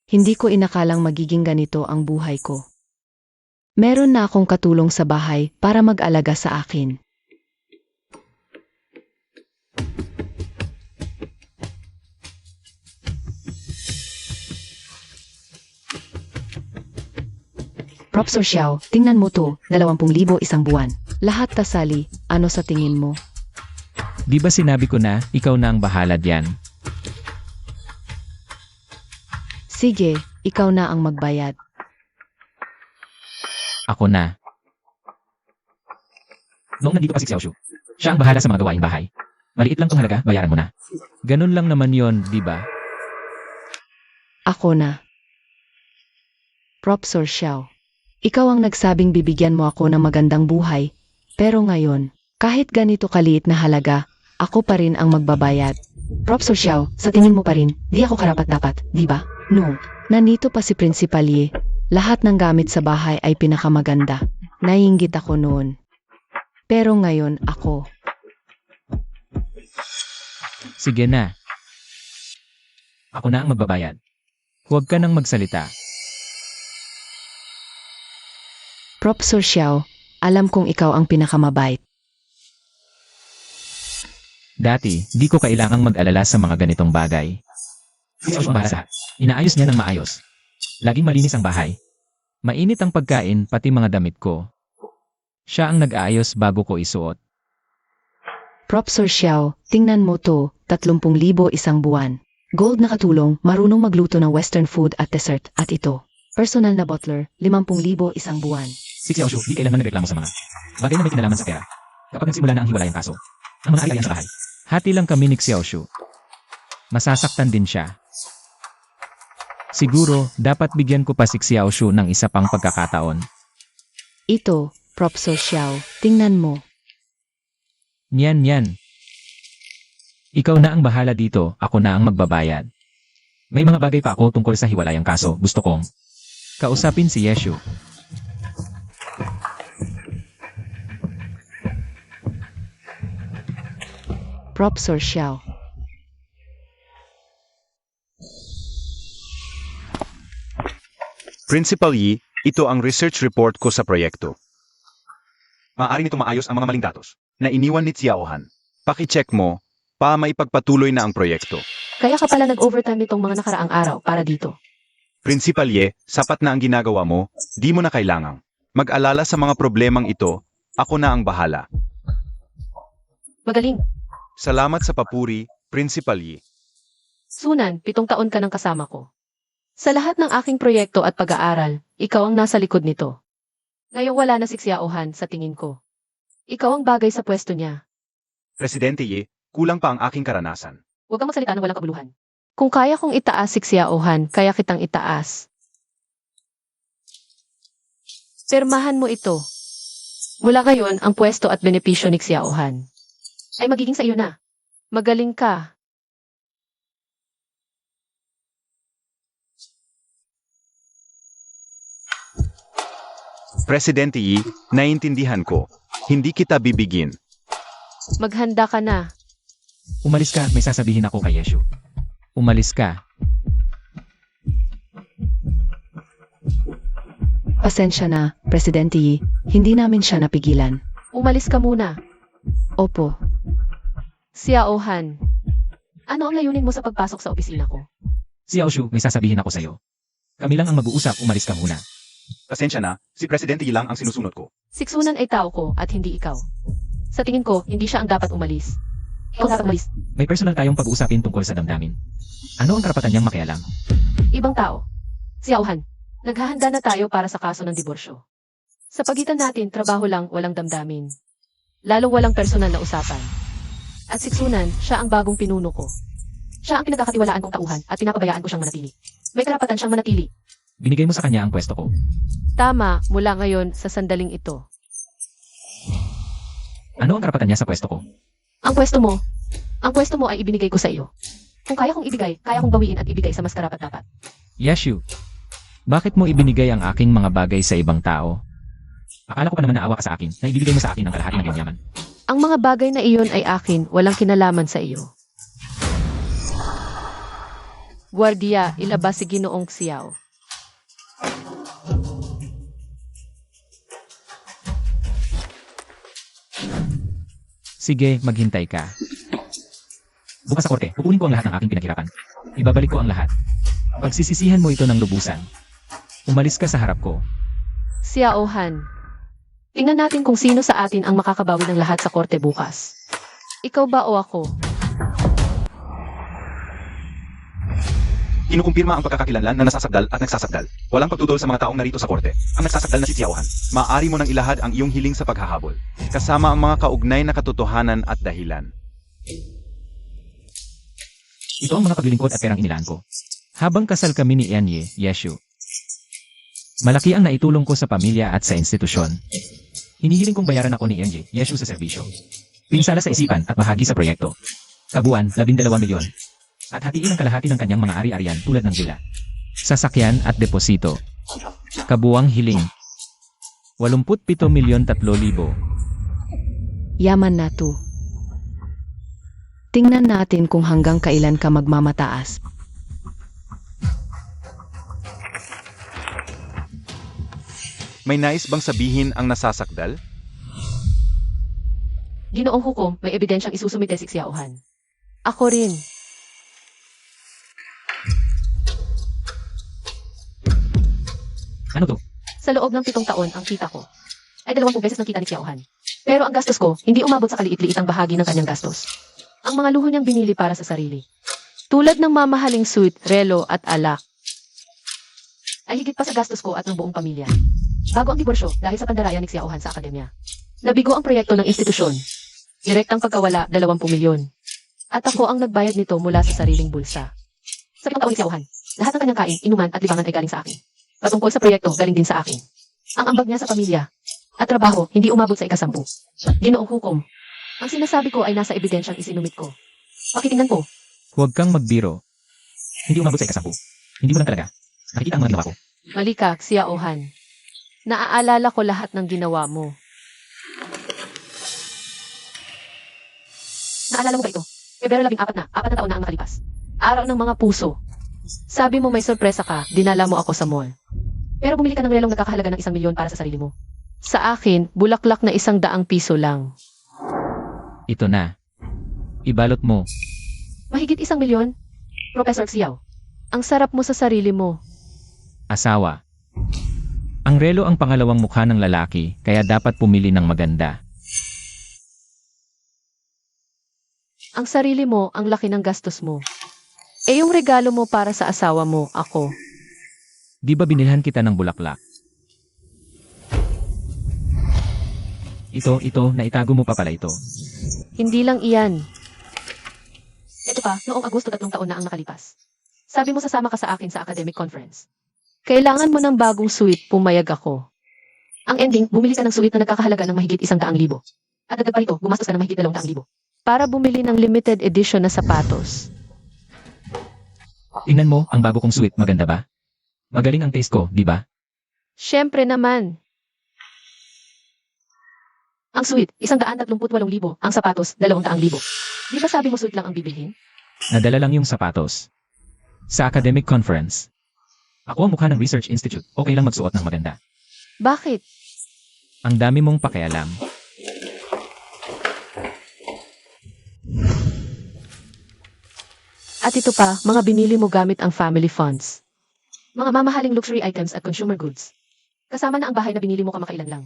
Hindi ko inakalang magiging ganito ang buhay ko. Meron na akong katulong sa bahay para mag-alaga sa akin. Professor Xiao, tingnan mo to, 20,000 isang buwan. Lahat tasali, ano sa tingin mo? Di ba sinabi ko na, ikaw na ang bahala diyan? Sige, ikaw na ang magbayad. Ako na. Noong nandito pa si Xiao Shu, siya ang bahala sa mga gawaing bahay. Maliit lang tong halaga, bayaran mo na. Ganun lang naman yon, di ba? Ako na. Professor Xiao, ikaw ang nagsabing bibigyan mo ako ng magandang buhay, pero ngayon, kahit ganito kaliit na halaga, ako pa rin ang magbabayad. Professor Xiao, sa tingin mo pa rin, di ako karapat-dapat, di ba? No. Nandito pa si Principal Yi. Lahat ng gamit sa bahay ay pinakamaganda. Naiinggit ako noon. Pero ngayon, ako. Sige na. Ako na ang magbabayad. Huwag ka nang magsalita. Professor Xiao, alam kong ikaw ang pinakamabait. Dati, di ko kailangang mag-alala sa mga ganitong bagay. Si Xiao Shu ang bahala sa lahat. Inaayos niya ng maayos. Laging malinis ang bahay. Mainit ang pagkain, pati mga damit ko. Siya ang nag-aayos bago ko isuot. Professor Xiao, tingnan mo to, 30,000 isang buwan. Gold na katulong, marunong magluto ng western food at dessert, at ito. Personal na butler, 50,000 isang buwan. Si Xiao Shu, di kailanman nagreklamo sa mga bagay na may kinalaman sa pera. Kapag nagsimula na ang hiwalayang kaso, ang mga ari-arian sa bahay. Hati lang kami ni Xiao Shu. Masasaktan din siya. Siguro, dapat bigyan ko pa si Xiao Shu ng isa pang pagkakataon. Ito, Professor Xiao, tingnan mo. Yan. Ikaw na ang bahala dito, ako na ang magbabayad. May mga bagay pa ako tungkol sa hiwalayang kaso, gusto kong kausapin si Yeshu. Professor Xiao. Principal Yi, ito ang research report ko sa proyekto. Maaari nito maayos ang mga maling datos na iniwan ni Xiaohan. Paki-check mo, maipagpatuloy na ang proyekto. Kaya ka pala nag-overtime nitong mga nakaraang araw para dito. Principal Yi, sapat na ang ginagawa mo, di mo na kailangang mag-alala sa mga problemang ito, ako na ang bahala. Magaling. Salamat sa papuri, Principal Yi. Sunan, 7 taon ka nang kasama ko. Sa lahat ng aking proyekto at pag-aaral, ikaw ang nasa likod nito. Ngayong wala na si Xiaohan sa tingin ko. Ikaw ang bagay sa pwesto niya. Presidente Yi, kulang pa ang aking karanasan. Huwag kang magsalita ng walang kabuluhan. Kung kaya kong itaas si Xiaohan, kaya kitang itaas. Pirmahan mo ito. Mula ngayon, ang pwesto at benepisyo ni Xiaohan ay magiging sa iyo na. Magaling ka. Presidente Yi, naiintindihan ko. Hindi kita bibigin. Maghanda ka na. Umalis ka, may sasabihin ako kay Yeshu. Umalis ka. Pasensya na, Presidente Yi, hindi namin siya napigilan. Umalis ka muna. Opo, Xiaohan. Ano ang layunin mo sa pagpasok sa opisina ko? Xiao Shu, may sasabihin ako sa'yo. Kami lang ang mag-uusap, umalis ka muna. Pasensya na, si Presidente Yi lang ang sinusunod ko. Siksunan ay tao ko at hindi ikaw. Sa tingin ko, hindi siya ang dapat umalis. Ikaw dapat umalis. May personal tayong pag-uusapin tungkol sa damdamin. Ano ang karapatan niyang makialam? Ibang tao. Xiaohan, naghahanda na tayo para sa kaso ng diborsyo. Sa pagitan natin, trabaho lang, walang damdamin. Lalong walang personal na usapan. At siksunan, siya ang bagong pinuno ko. Siya ang pinagkakatiwalaan kong tauhan at pinapabayaan ko siyang manatili. may karapatan siyang manatili. Binigay mo sa kanya ang pwesto ko. Tama, mula ngayon sa sandaling ito. Ano ang karapatan niya sa pwesto ko? Ang pwesto mo ay ibinigay ko sa iyo. Kung kaya kong ibigay, kaya kong bawiin at ibigay sa mas karapat-dapat. Yashu, bakit mo ibinigay ang aking mga bagay sa ibang tao? Akala ko pa naman naawa ka sa akin na ibibigay mo sa akin ang kalahati ng iyong yaman. Ang mga bagay na iyon ay akin, walang kinalaman sa iyo. Guardia, ilabas si Ginoong Xiao. Sige, maghintay ka. Bukas sa korte, kukunin ko ang lahat ng aking pinaghirapan. Ibabalik ko ang lahat. Pagsisisihan mo ito ng lubusan. Umalis ka sa harap ko. Xiao Han. Tingnan natin kung sino sa atin ang makakabawi ng lahat sa korte bukas. Ikaw ba o ako? Kinukumpirma ang pagkakakilanlan na nasasagdal at nagsasagdal. Walang pagtutol sa mga taong narito sa korte. Ang nagsasagdal na si Xiaohan. Maaari mo nang ilahad ang iyong hiling sa paghahabol. Kasama ang mga kaugnay na katotohanan at dahilan. Ito ang mga paglilingkod at perang inilaan ko. Habang kasal kami ni Anye, Yeshu. Malaki ang naitulong ko sa pamilya at sa institusyon. Hinihiling kong bayaran ako ni Anye, Yeshu sa serbisyo. Pinsala sa isipan at bahagi sa proyekto. Kabuuan, 12 milyon. At hatiin ang kalahati ng kanyang mga ari-arian tulad ng villa, sasakyan at deposito. Kabuang hiling, 87,300,000. Yaman na to. Tingnan natin kung hanggang kailan ka magmamataas. May nais bang sabihin ang nasasakdal? Ginoong hukom, may ebidensyang isusumite si Xiao Han. Ako rin. Ano to? Sa loob ng 7 taon, ang kita ko ay 20 beses ng kita ni Xiao Han. Pero ang gastos ko, hindi umabot sa kaliit-liitang bahagi ng kanyang gastos. Ang mga luho niyang binili para sa sarili. Tulad ng mamahaling suit, relo at alak. Ay higit pa sa gastos ko at ng buong pamilya. Bago ang diborsyo dahil sa pandaraya ni Xiao Han sa akademya. Nabigo ang proyekto ng institusyon. Direktang pagkawala, 20 milyon. At ako ang nagbayad nito mula sa sariling bulsa. Sa 7 taon ni Xiao Han, lahat ng kanyang kain, inuman at libangan ay galing sa akin. Patungkol sa proyekto, galing din sa akin. Ang ambag niya sa pamilya at trabaho, hindi umabot sa 10. Ginoong hukom. Ang sinasabi ko ay nasa ebidensyang isinumit ko. Pakitingnan po. Huwag kang magbiro. Hindi umabot sa 10. Hindi mo lang talaga. Nakikita ang mga ginawa ko. Mali ka, Xiao Han. Naaalala ko lahat ng ginawa mo. Naalala mo ba ito? Pebrero 14 na, 4 na taon na ang nakalipas. Araw ng mga puso. Sabi mo may sorpresa ka, dinala mo ako sa mall. Pero bumili ka ng relong nagkakahalaga ng 1 milyon para sa sarili mo. Sa akin, bulaklak na 100 piso lang. Ito na. Ibalot mo. Mahigit 1 milyon? Professor Xiao, ang sarap mo sa sarili mo. Asawa. Ang relo ang pangalawang mukha ng lalaki, kaya dapat pumili ng maganda. Ang sarili mo, ang laki ng gastos mo. Eh yung regalo mo para sa asawa mo, ako. Di ba binilhan kita ng bulaklak? Ito, naitago mo pa pala ito. Hindi lang iyan. Ito pa, noong Agosto 3 taon na ang nakalipas. Sabi mo sasama ka sa akin sa academic conference. Kailangan mo ng bagong suite, pumayag ako. Ang ending, bumili ka ng suite na nagkakahalaga ng mahigit 100,000. At dagdag pa rito, gumastos ka ng mahigit 200,000. Para bumili ng limited edition na sapatos. Tingnan mo, ang bago kong suit, maganda ba? Magaling ang taste ko, di ba? Siyempre naman. Ang suite, 138,000. Ang sapatos, 200,000. Di ba sabi mo suite lang ang bibilhin? Nadala lang yung sapatos. Sa academic conference. Ako ang mukha ng Research Institute, okay lang magsuot ng maganda. Bakit? Ang dami mong pakialam. At ito pa, mga binili mo gamit ang family funds. Mga mamahaling luxury items at consumer goods. Kasama na ang bahay na binili mo kamakailan lang.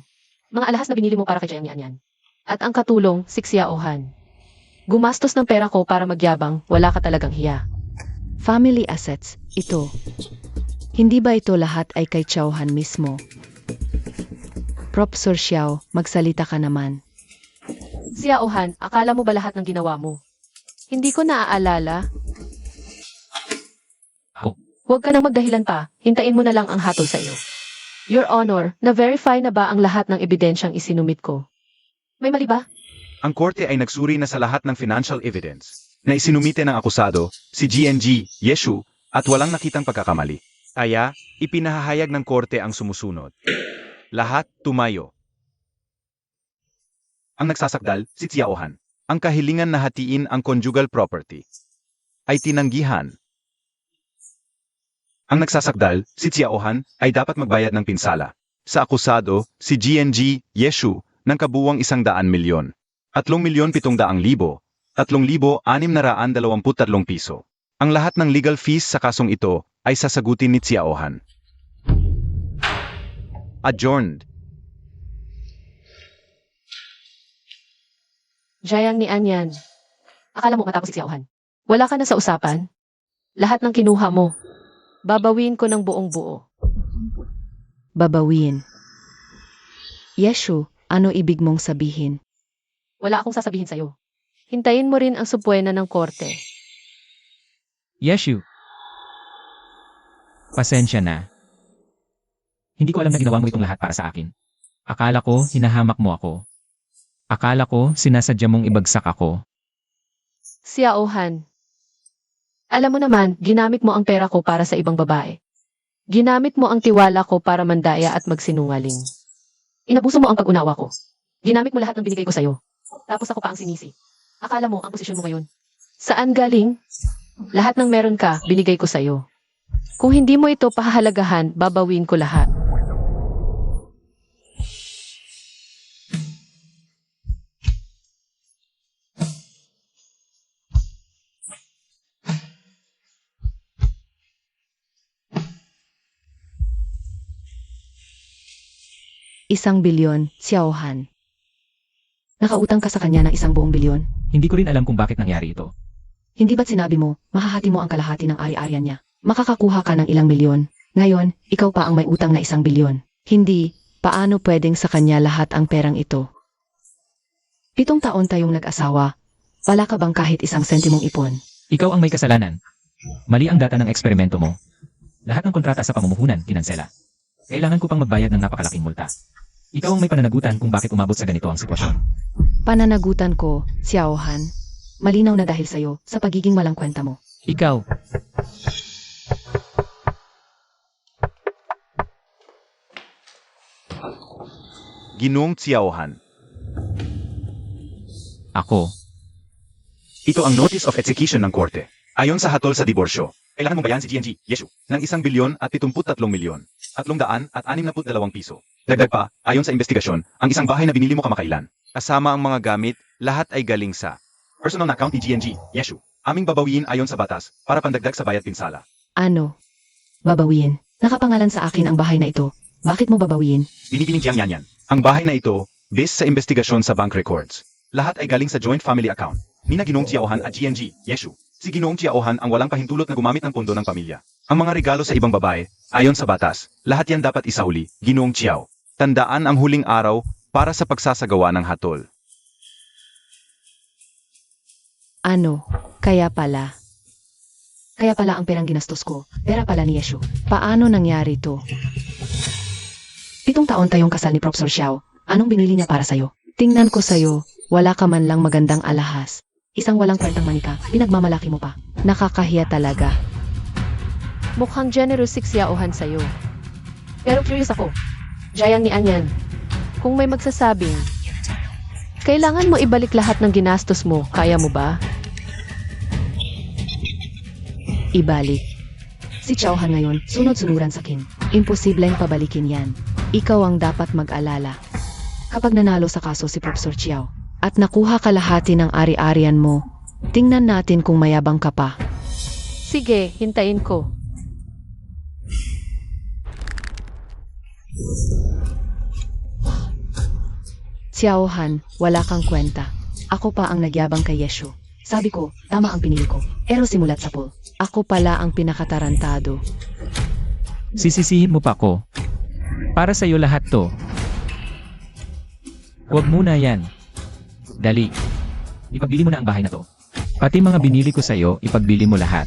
Mga alahas na binili mo para kay Jiang Yan. At ang katulong, si Xiao Han. Gumastos ng pera ko para magyabang, wala ka talagang hiya. Family assets, ito. Hindi ba ito lahat ay kay Xiao Han mismo? Professor Xiao, magsalita ka naman. Xiao Han, akala mo ba lahat ng ginawa mo? Hindi ko naaalala. Huwag ka nang magdahilan pa, hintayin mo na lang ang hatol sa iyo. Your Honor, na-verify na ba ang lahat ng ebidensyang isinumit ko? May mali ba? Ang korte ay nagsuri na sa lahat ng financial evidence na isinumite ng akusado, si GNG, Yeshu, at walang nakitang pagkakamali. Kaya, ipinahahayag ng korte ang sumusunod. Lahat tumayo. Ang nagsasakdal, si Xiaohan. Ang kahilingan na hatiin ang conjugal property ay tinanggihan. Ang nagsasakdal, si Xiaohan, ay dapat magbayad ng pinsala. Sa akusado, si GNG, Yeshu, ng kabuwang 100 milyon. 3,700,000, 3,623 piso. Ang lahat ng legal fees sa kasong ito ay sasagutin ni Xiaohan. Adjourned. Jayang ni Anyan. Akala mo matapos si Xiaohan. Wala ka na sa usapan? Lahat ng kinuha mo, babawin ko ng buong buo. Babawin. Yeshu, ano ibig mong sabihin? Wala akong sasabihin sa'yo. Hintayin mo rin ang supwena ng korte. Yeshu. Pasensya na. Hindi ko alam na ginawa mo itong lahat para sa akin. Akala ko, hinahamak mo ako. Akala ko, sinasadya mong ibagsak ako. Xiaohan. Alam mo naman, ginamit mo ang pera ko para sa ibang babae. Ginamit mo ang tiwala ko para mandaya at magsinungaling. Inabuso mo ang pag-unawa ko. Ginamit mo lahat ng binigay ko sa'yo. Tapos ako pa ang sinisi. Akala mo ang posisyon mo ngayon. Saan galing? Lahat ng meron ka, binigay ko sa'yo. Kung hindi mo ito pahahalagahan, babawin ko lahat. Isang bilyon, Xiaohan. Nakautang ka sa kanya ng 1 buong bilyon? Hindi ko rin alam kung bakit nangyari ito. Hindi ba't sinabi mo, mahahati mo ang kalahati ng ari-arian niya? Makakakuha ka ng ilang milyon. Ngayon, ikaw pa ang may utang na 1 bilyon. Hindi, paano pwedeng sa kanya lahat ang perang ito? 7 taon tayong nag-asawa. Wala ka bang kahit 1 sentimong ipon? Ikaw ang may kasalanan. Mali ang data ng eksperimento mo. Lahat ng kontrata sa pamumuhunan, kinansela. Kailangan ko pang magbayad ng napakalaking multa. Ikaw ang may pananagutan kung bakit umabot sa ganito ang sitwasyon. Pananagutan ko, Xiaohan. Malinaw na dahil sa'yo, sa pagiging walang kwenta mo. Ikaw, Ginoong Xiaohan. ako, Ito ang notice of execution ng korte. Ayon sa hatol sa diborsyo, kailangan mong bayan si GNG, Yeshu, ng 1 bilyon at 73 milyon, 362 piso. Dagdag pa, ayon sa investigasyon, ang isang bahay na binili mo kamakailan. Kasama ang mga gamit, lahat ay galing sa personal na account ni GNG, Yeshu. Aming babawiin ayon sa batas, para pandagdag sa bayad pinsala. Ano? Babawiin. Nakapangalan sa akin ang bahay na ito. Bakit mo babawiin? Binibining Jiang Yanyan. Ang bahay na ito, based sa investigasyon sa bank records. Lahat ay galing sa joint family account. Nina Ginoong Xiaohan at GNG, Yeshu. Si Ginoong Xiaohan ang walang pahintulot na gumamit ng pondo ng pamilya. Ang mga regalo sa ibang babae, ayon sa batas, lahat yan dapat isauli, Ginoong Xiao. Tandaan ang huling araw para sa pagsasagawa ng hatol. Ano? Kaya pala. Kaya pala ang perang ginastos ko. Pera pala ni Yeshu. Paano nangyari to? 7 taon tayong kasal ni Professor Xiao. Anong binili niya para sa'yo? Tingnan ko sa'yo, wala ka man lang magandang alahas. Isang walang kwentang manika, pinagmamalaki mo pa. Nakakahiya talaga. Mukhang generous si Xiaohan sa'yo. Pero curious ako. Jayang ni Anyan. Kung may magsasabing, kailangan mo ibalik lahat ng ginastos mo, kaya mo ba? Ibalik. Si Xiaohan ngayon, sunod-sunuran sa akin. Imposibleng pabalikin yan. Ikaw ang dapat mag-alala. Kapag nanalo sa kaso si Professor Xiao, at nakuha kalahati ng ari-arian mo, tingnan natin kung mayabang ka pa. Sige, hintayin ko. Xiaohan, wala kang kwenta. Ako pa ang nagyabang kay Yeshu. Sabi ko, tama ang pinili ko. Pero simulat sa pool. Ako pala ang pinakatarantado. sisisihin mo pa ko. Para sa'yo lahat to. Huwag muna yan. Dali. Ipagbili mo na ang bahay na to. Pati mga binili ko sa'yo, ipagbili mo lahat.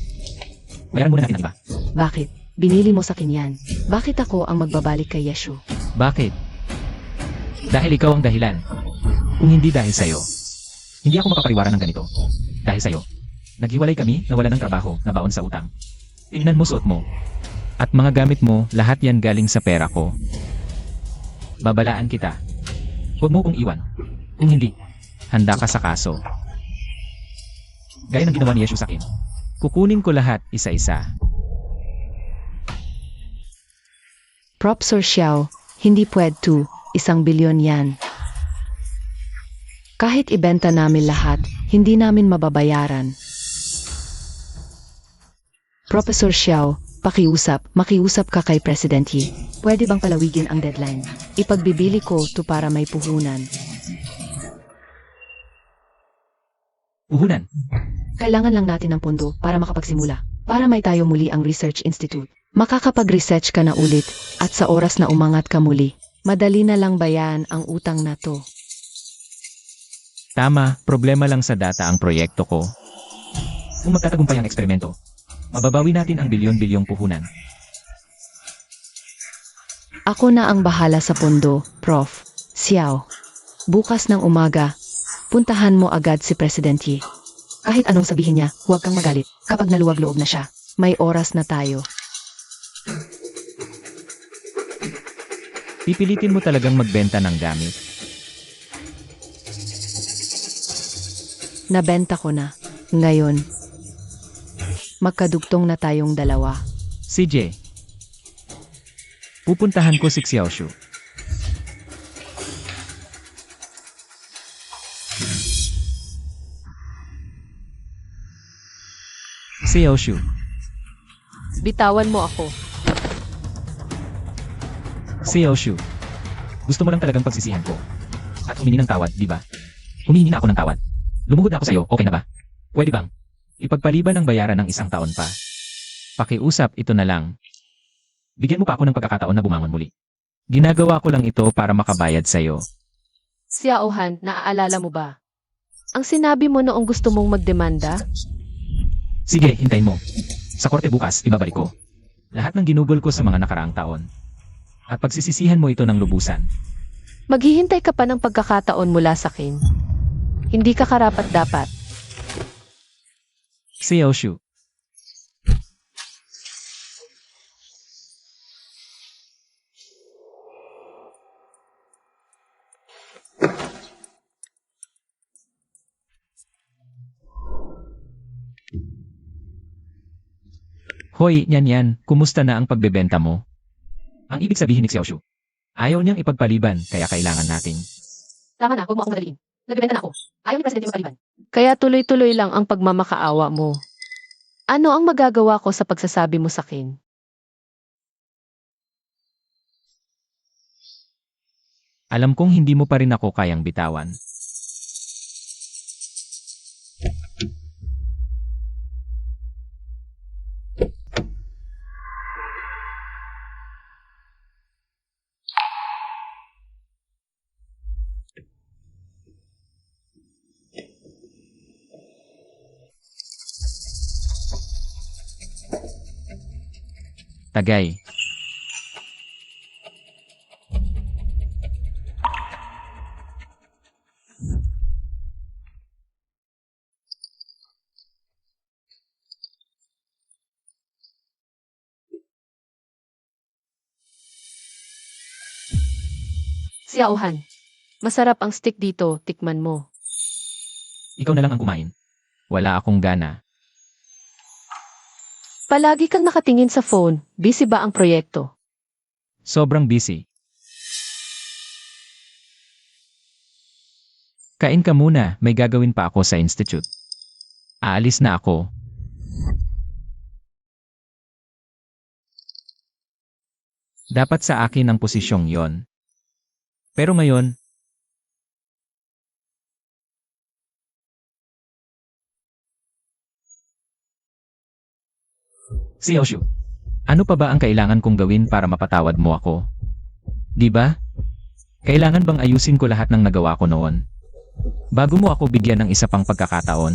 Bayaran muna natin ang iba. Bakit? Binili mo sa akin yan. Bakit ako ang magbabalik kay Yeshu? Bakit? Dahil ikaw ang dahilan. Kung hindi dahil sa'yo, hindi ako makapariwaran ng ganito. Dahil sa'yo, naghiwalay kami na wala ng trabaho na baon sa utang. Tingnan mo suot mo. At mga gamit mo, lahat yan galing sa pera ko. Babalaan kita. Huwag mo kong iwan. Kung hindi, handa ka sa kaso. Gaya ng ginawa ni Yeshu sa akin. Kukunin ko lahat isa-isa. Prop Sir Xiao, hindi pwede. 1 bilyon yan. Kahit ibenta namin lahat, hindi namin mababayaran. Professor Xiao, makiusap ka kay President Yi. Pwede bang palawigin ang deadline? Ipagbibili ko to para may puhunan. Puhunan. Kailangan lang natin ng pondo para makapagsimula. Para may tayo muli ang Research Institute. Makakapag-research ka na ulit at sa oras na umangat ka muli. Madali na lang bayan ang utang na to. Tama, problema lang sa data ang proyekto ko. Kung magtatagumpay ang eksperimento, mababawi natin ang bilyon-bilyong puhunan. Ako na ang bahala sa pondo, Prof. Xiao. Bukas ng umaga, puntahan mo agad si President Yi. Kahit anong sabihin niya, huwag kang magalit. Kapag naluwag-loob na siya, may oras na tayo. Pipilitin mo talagang magbenta ng gamit. Nabenta ko na. Ngayon, magkadugtong na tayong dalawa. CJ, pupuntahan ko si Xiaoshu. Xiaoshu, Bitawan mo ako. Xiaoshu, gusto mo lang talagang pagsisihan ko. At humingi ng tawad, di ba? Humingi na ako ng tawad. Lumuhod na ako sa'yo, okay na ba? Pwede bang ipagpaliban ng bayaran ng 1 taon pa? Pakiusap, ito na lang. Bigyan mo pa ako ng pagkakataon na bumangon muli. Ginagawa ko lang ito para makabayad sa'yo. Xiaohan, naaalala mo ba? Ang sinabi mo noong gusto mong magdemanda? Sige, hintayin mo. Sa korte bukas, ibabalik ko lahat ng ginugol ko sa mga nakaraang taon. At pagsisisihan mo ito ng lubusan. Maghihintay ka pa ng pagkakataon mula sa akin. Hindi ka karapat-dapat. Xiaoshu, hoy, yan, kumusta na ang pagbebenta mo? Ang ibig sabihin ni Xiaoshu, ayaw niyang ipagpaliban kaya kailangan natin. Tama na, huwag mo akong madaliin. Nagbebenta na ako. Ayaw ni Presidente magpaliban. Kaya tuloy-tuloy lang ang pagmamakaawa mo. Ano ang magagawa ko sa pagsasabi mo sa akin? Alam kong hindi mo pa rin ako kayang bitawan. Tagay. Xiaohan, masarap ang steak dito, tikman mo. Ikaw na lang ang kumain. Wala akong gana. Palagi kang nakatingin sa phone, busy ba ang proyekto? Sobrang busy. Kain ka muna, may gagawin pa ako sa institute. Aalis na ako. Dapat sa akin ang posisyong yon. Pero ngayon, Xiaoshu, ano pa ba ang kailangan kong gawin para mapatawad mo ako? Di ba? Kailangan bang ayusin ko lahat ng nagawa ko noon? Bago mo ako bigyan ng isa pang pagkakataon?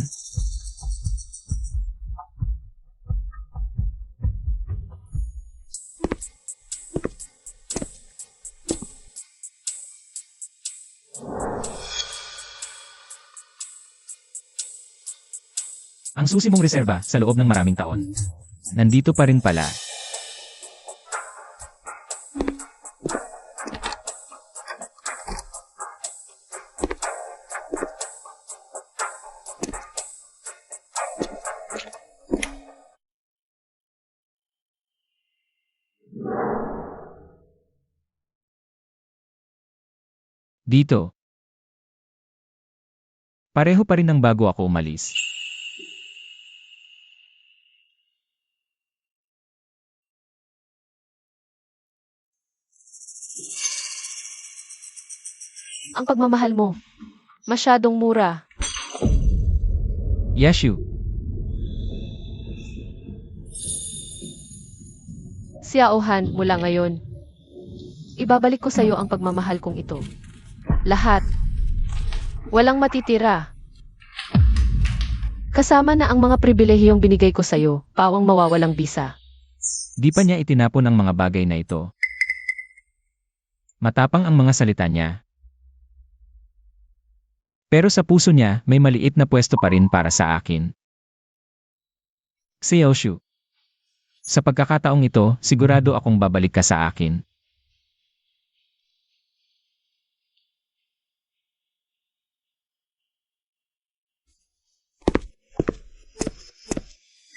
Ang susi mong reserba sa loob ng maraming taon. Nandito pa rin pala. Dito. Pareho pa rin ng bago ako umalis. Ang pagmamahal mo. Masyadong mura. Yashu, Xiaohan, mula ngayon. Ibabalik ko sa iyo ang pagmamahal kong ito. Lahat. Walang matitira. Kasama na ang mga pribilehiyong binigay ko sa iyo, pawang mawawalang bisa. di pa niya itinapon ang mga bagay na ito. Matapang ang mga salita niya. Pero sa puso niya, may maliit na pwesto pa rin para sa akin. Xiaoshu. Sa pagkakataong ito, sigurado akong babalik ka sa akin.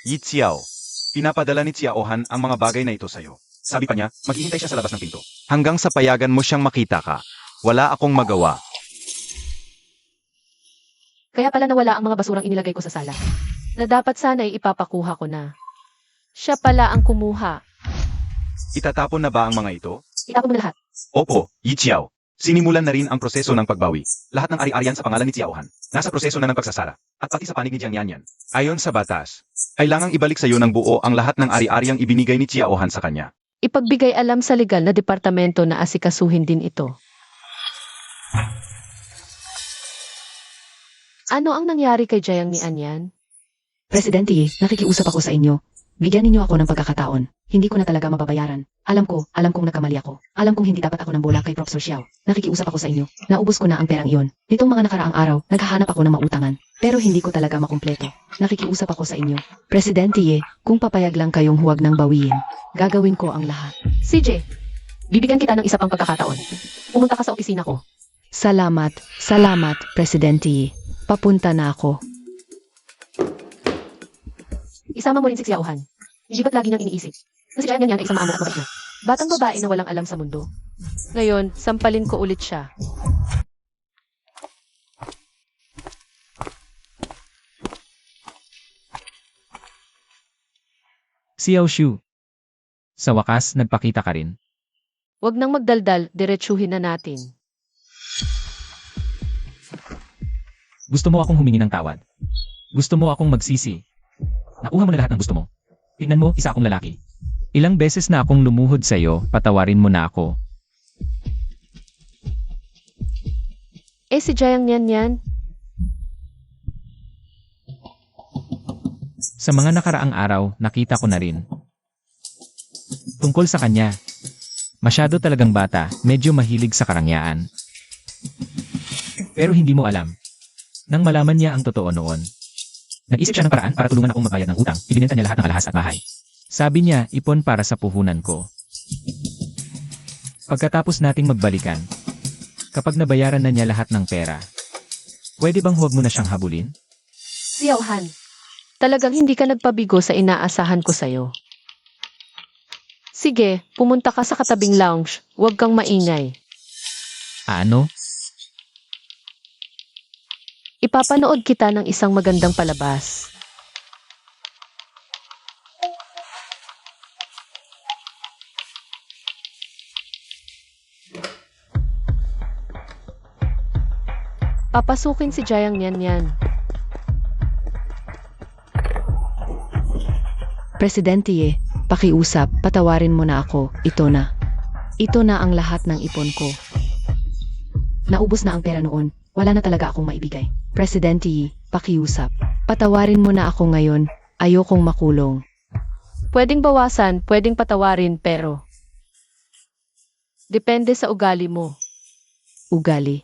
Yi Xiao. Pinapadala ni Xiaohan ang mga bagay na ito sa'yo. Sabi pa niya, maghihintay siya sa labas ng pinto. Hanggang sa payagan mo siyang makita ka. Wala akong magawa. Kaya pala nawala ang mga basurang inilagay ko sa sala. Na dapat sana'y ipapakuha ko na. Siya pala ang kumuha. Itatapon na ba ang mga ito? Itapon mo na lahat. Opo, Yi Xiao. Sinimulan na rin ang proseso ng pagbawi. Lahat ng ari-arian sa pangalan ni Xiaohan. Nasa proseso na ng pagsasara. At pati sa panig ni Jiang Yanyan. Ayon sa batas, kailangang ibalik sa iyo ng buo ang lahat ng ari-ariang ibinigay ni Xiaohan sa kanya. Ipagbigay alam sa legal na departamento na asikasuhin din ito. Ano ang nangyari kay Jiang ni Anyan? Presidente, nakikiusap ako sa inyo. Bigyan ninyo ako ng pagkakataon. Hindi ko na talaga mababayaran. Alam kong nakamali ako. Alam kong hindi dapat ako ng bola kay Professor Xiao. Nakikiusap ako sa inyo. Naubos ko na ang perang iyon. Nitong mga nakaraang araw, naghahanap ako ng mautangan. Pero hindi ko talaga makumpleto. Nakikiusap ako sa inyo. Presidente, kung papayag lang kayong huwag nang bawiin, gagawin ko ang lahat. CJ, bibigyan kita ng isa pang pagkakataon. Pumunta ka sa opisina ko. Salamat, Presidente. Papunta na ako. Isama mo rin si Xiaohan. Hindi ba't lagi niyang iniisip? Na si Jiang Yanyan ay isang maamo at mabait na. Batang babae na walang alam sa mundo. Ngayon, sampalin ko ulit siya. Xiaoshu. Sa wakas, nagpakita ka rin. Huwag nang magdaldal, diretsuhin na natin. Gusto mo akong humingi ng tawad. Gusto mo akong magsisi. Nakuha mo na lahat ng gusto mo. Tingnan mo, isa akong lalaki. Ilang beses na akong lumuhod sa'yo, patawarin mo na ako. Si Jiang Yanyan, Sa mga nakaraang araw, nakita ko na rin. Tungkol sa kanya. Masyado talagang bata, medyo mahilig sa karangyaan. Pero hindi mo alam. Nang malaman niya ang totoo noon. Nag-isip siya ng paraan para tulungan akong magbayad ng utang, ibinenta niya lahat ng alahas at bahay. Sabi niya, ipon para sa puhunan ko. Pagkatapos nating magbalikan, kapag nabayaran na niya lahat ng pera, pwede bang huwag mo na siyang habulin? Xiaohan, talagang hindi ka nagpabigo sa inaasahan ko sa'yo. Sige, pumunta ka sa katabing lounge, huwag kang maingay. Ano? Ipapanood kita ng isang magandang palabas. Papasukin si Jiang Yanyan. Presidente, pakiusap, patawarin mo na ako. Ito na. Ito na ang lahat ng ipon ko. Naubos na ang pera noon. Wala na talaga akong maibigay. Presidente, pakiusap. Patawarin mo na ako ngayon. Ayokong makulong. Pwedeng bawasan, pwedeng patawarin, pero depende sa ugali mo. Ugali.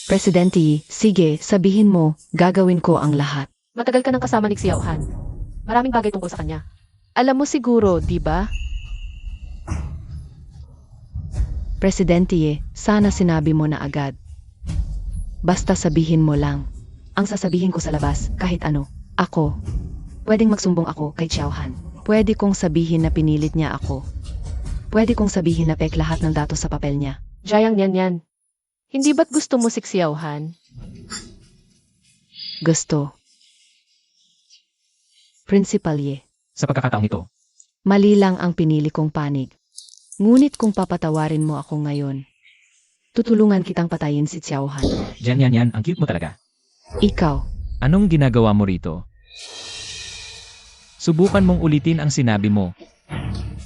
Presidente, sige, sabihin mo, gagawin ko ang lahat. Matagal ka nang kasama ni Xiao Han. Maraming bagay tungkol sa kanya. Alam mo siguro, di ba? Presidente Ye, sana sinabi mo na agad. Basta sabihin mo lang. Ang sasabihin ko sa labas, kahit ano. Ako. Pwedeng magsumbong ako kay Xiao Han. Pwede kong sabihin na pinilit niya ako. Pwede kong sabihin na pek lahat ng datos sa papel niya. Jiang yan. Hindi ba't gusto mo si Xiao Han? Gusto. Principal Ye. Sa pagkakataong ito, Mali lang ang pinili kong panig. Ngunit kung papatawarin mo ako ngayon, tutulungan kitang patayin si Xiao Han. yan, ang cute mo talaga. Ikaw, Anong ginagawa mo rito? Subukan mong ulitin ang sinabi mo.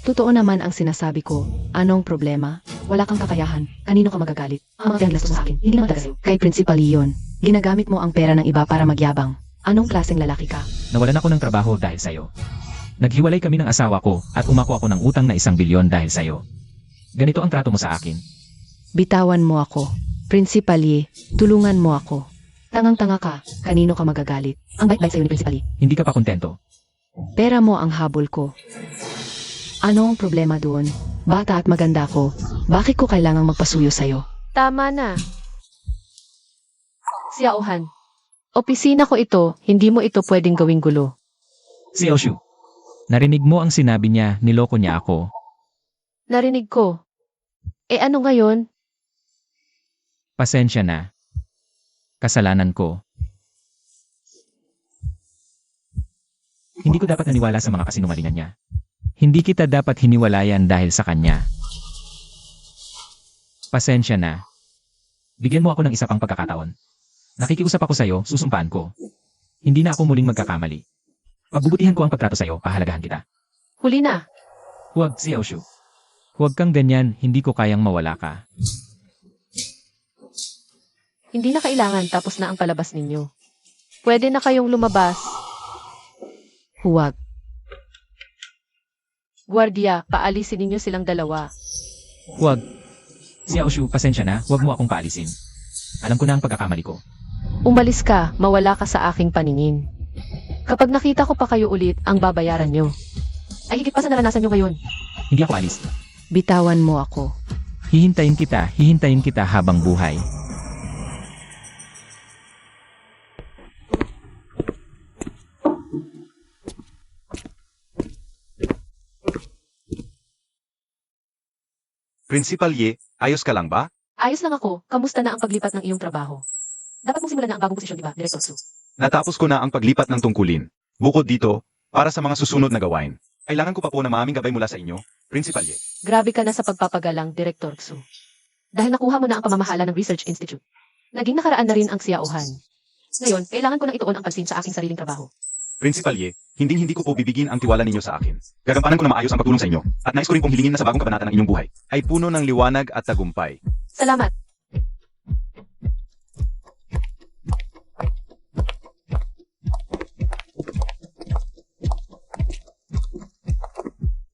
totoo naman ang sinasabi ko. Anong problema? Wala kang kakayahan. Kanino ka magagalit? Ang mga pinaglas mo sa akin, hindi naman taga sa'yo. Kay Principal Leon, ginagamit mo ang pera ng iba para magyabang. Anong klaseng lalaki ka? Nawalan ako ng trabaho dahil sa'yo. Naghiwalay kami ng asawa ko at umako ako ng utang na 1 bilyon dahil sa'yo. Ganito ang trato mo sa akin. Bitawan mo ako. Principal Ye, tulungan mo ako. Tangang-tanga ka. Kanino ka magagalit? Ang bait-bait sa'yo ni Principal Ye. Hindi ka pa kontento. Pera mo ang habol ko. Ano ang problema doon? Bata at maganda ko. Bakit ko kailangang magpasuyo sa'yo? Tama na. Xiao Han. Opisina ko ito, hindi mo ito pwedeng gawing gulo. Si Oshu. Narinig mo ang sinabi niya, niloko niya ako. Narinig ko. Ano ngayon? Pasensya na. Kasalanan ko. Hindi ko dapat naniwala sa mga kasinungalingan niya. Hindi kita dapat hiniwalayan dahil sa kanya. Pasensya na. Bigyan mo ako ng isa pang pagkakataon. Nakikiusap ako sa'yo, susumpaan ko. Hindi na ako muling magkakamali. Pagbubutihan ko ang pagtrato sa'yo, pahalagahan kita. Huli na. Huwag, si Oshu. Huwag kang ganyan, hindi ko kayang mawala ka. Hindi na kailangan, tapos na ang palabas ninyo. Pwede na kayong lumabas. Huwag. Guardia, paalisin ninyo silang dalawa. Huwag. Si Oshu, pasensya na, huwag mo akong paalisin. Alam ko na ang pagkakamali ko. Umalis ka, mawala ka sa aking paningin. Kapag nakita ko pa kayo ulit, ang babayaran nyo. Ay higit pa sa naranasan nyo ngayon. Hindi ako alis. Bitawan mo ako. Hihintayin kita habang buhay. Principal Ye, ayos ka lang ba? Ayos lang ako, kamusta na ang paglipat ng iyong trabaho? Dapat mong simulan na ang bagong posisyon, di ba, Director Su? Natapos ko na ang paglipat ng tungkulin. Bukod dito, para sa mga susunod na gawain, kailangan ko pa po na maaming gabay mula sa inyo, Principal Ye. Grabe ka na sa pagpapagalang, Director Su. Dahil nakuha mo na ang pamamahala ng Research Institute. Naging nakaraan na rin ang Xiao Han. Ngayon, kailangan ko nang ituon ang pansin sa aking sariling trabaho. Principal Ye, hindi ko po bibigin ang tiwala ninyo sa akin. Gagampanan ko na maayos ang pagtulong sa inyo, at nais ko rin pong hilingin na sa bagong kabanata ng inyong buhay ay puno ng liwanag at tagumpay. Salamat.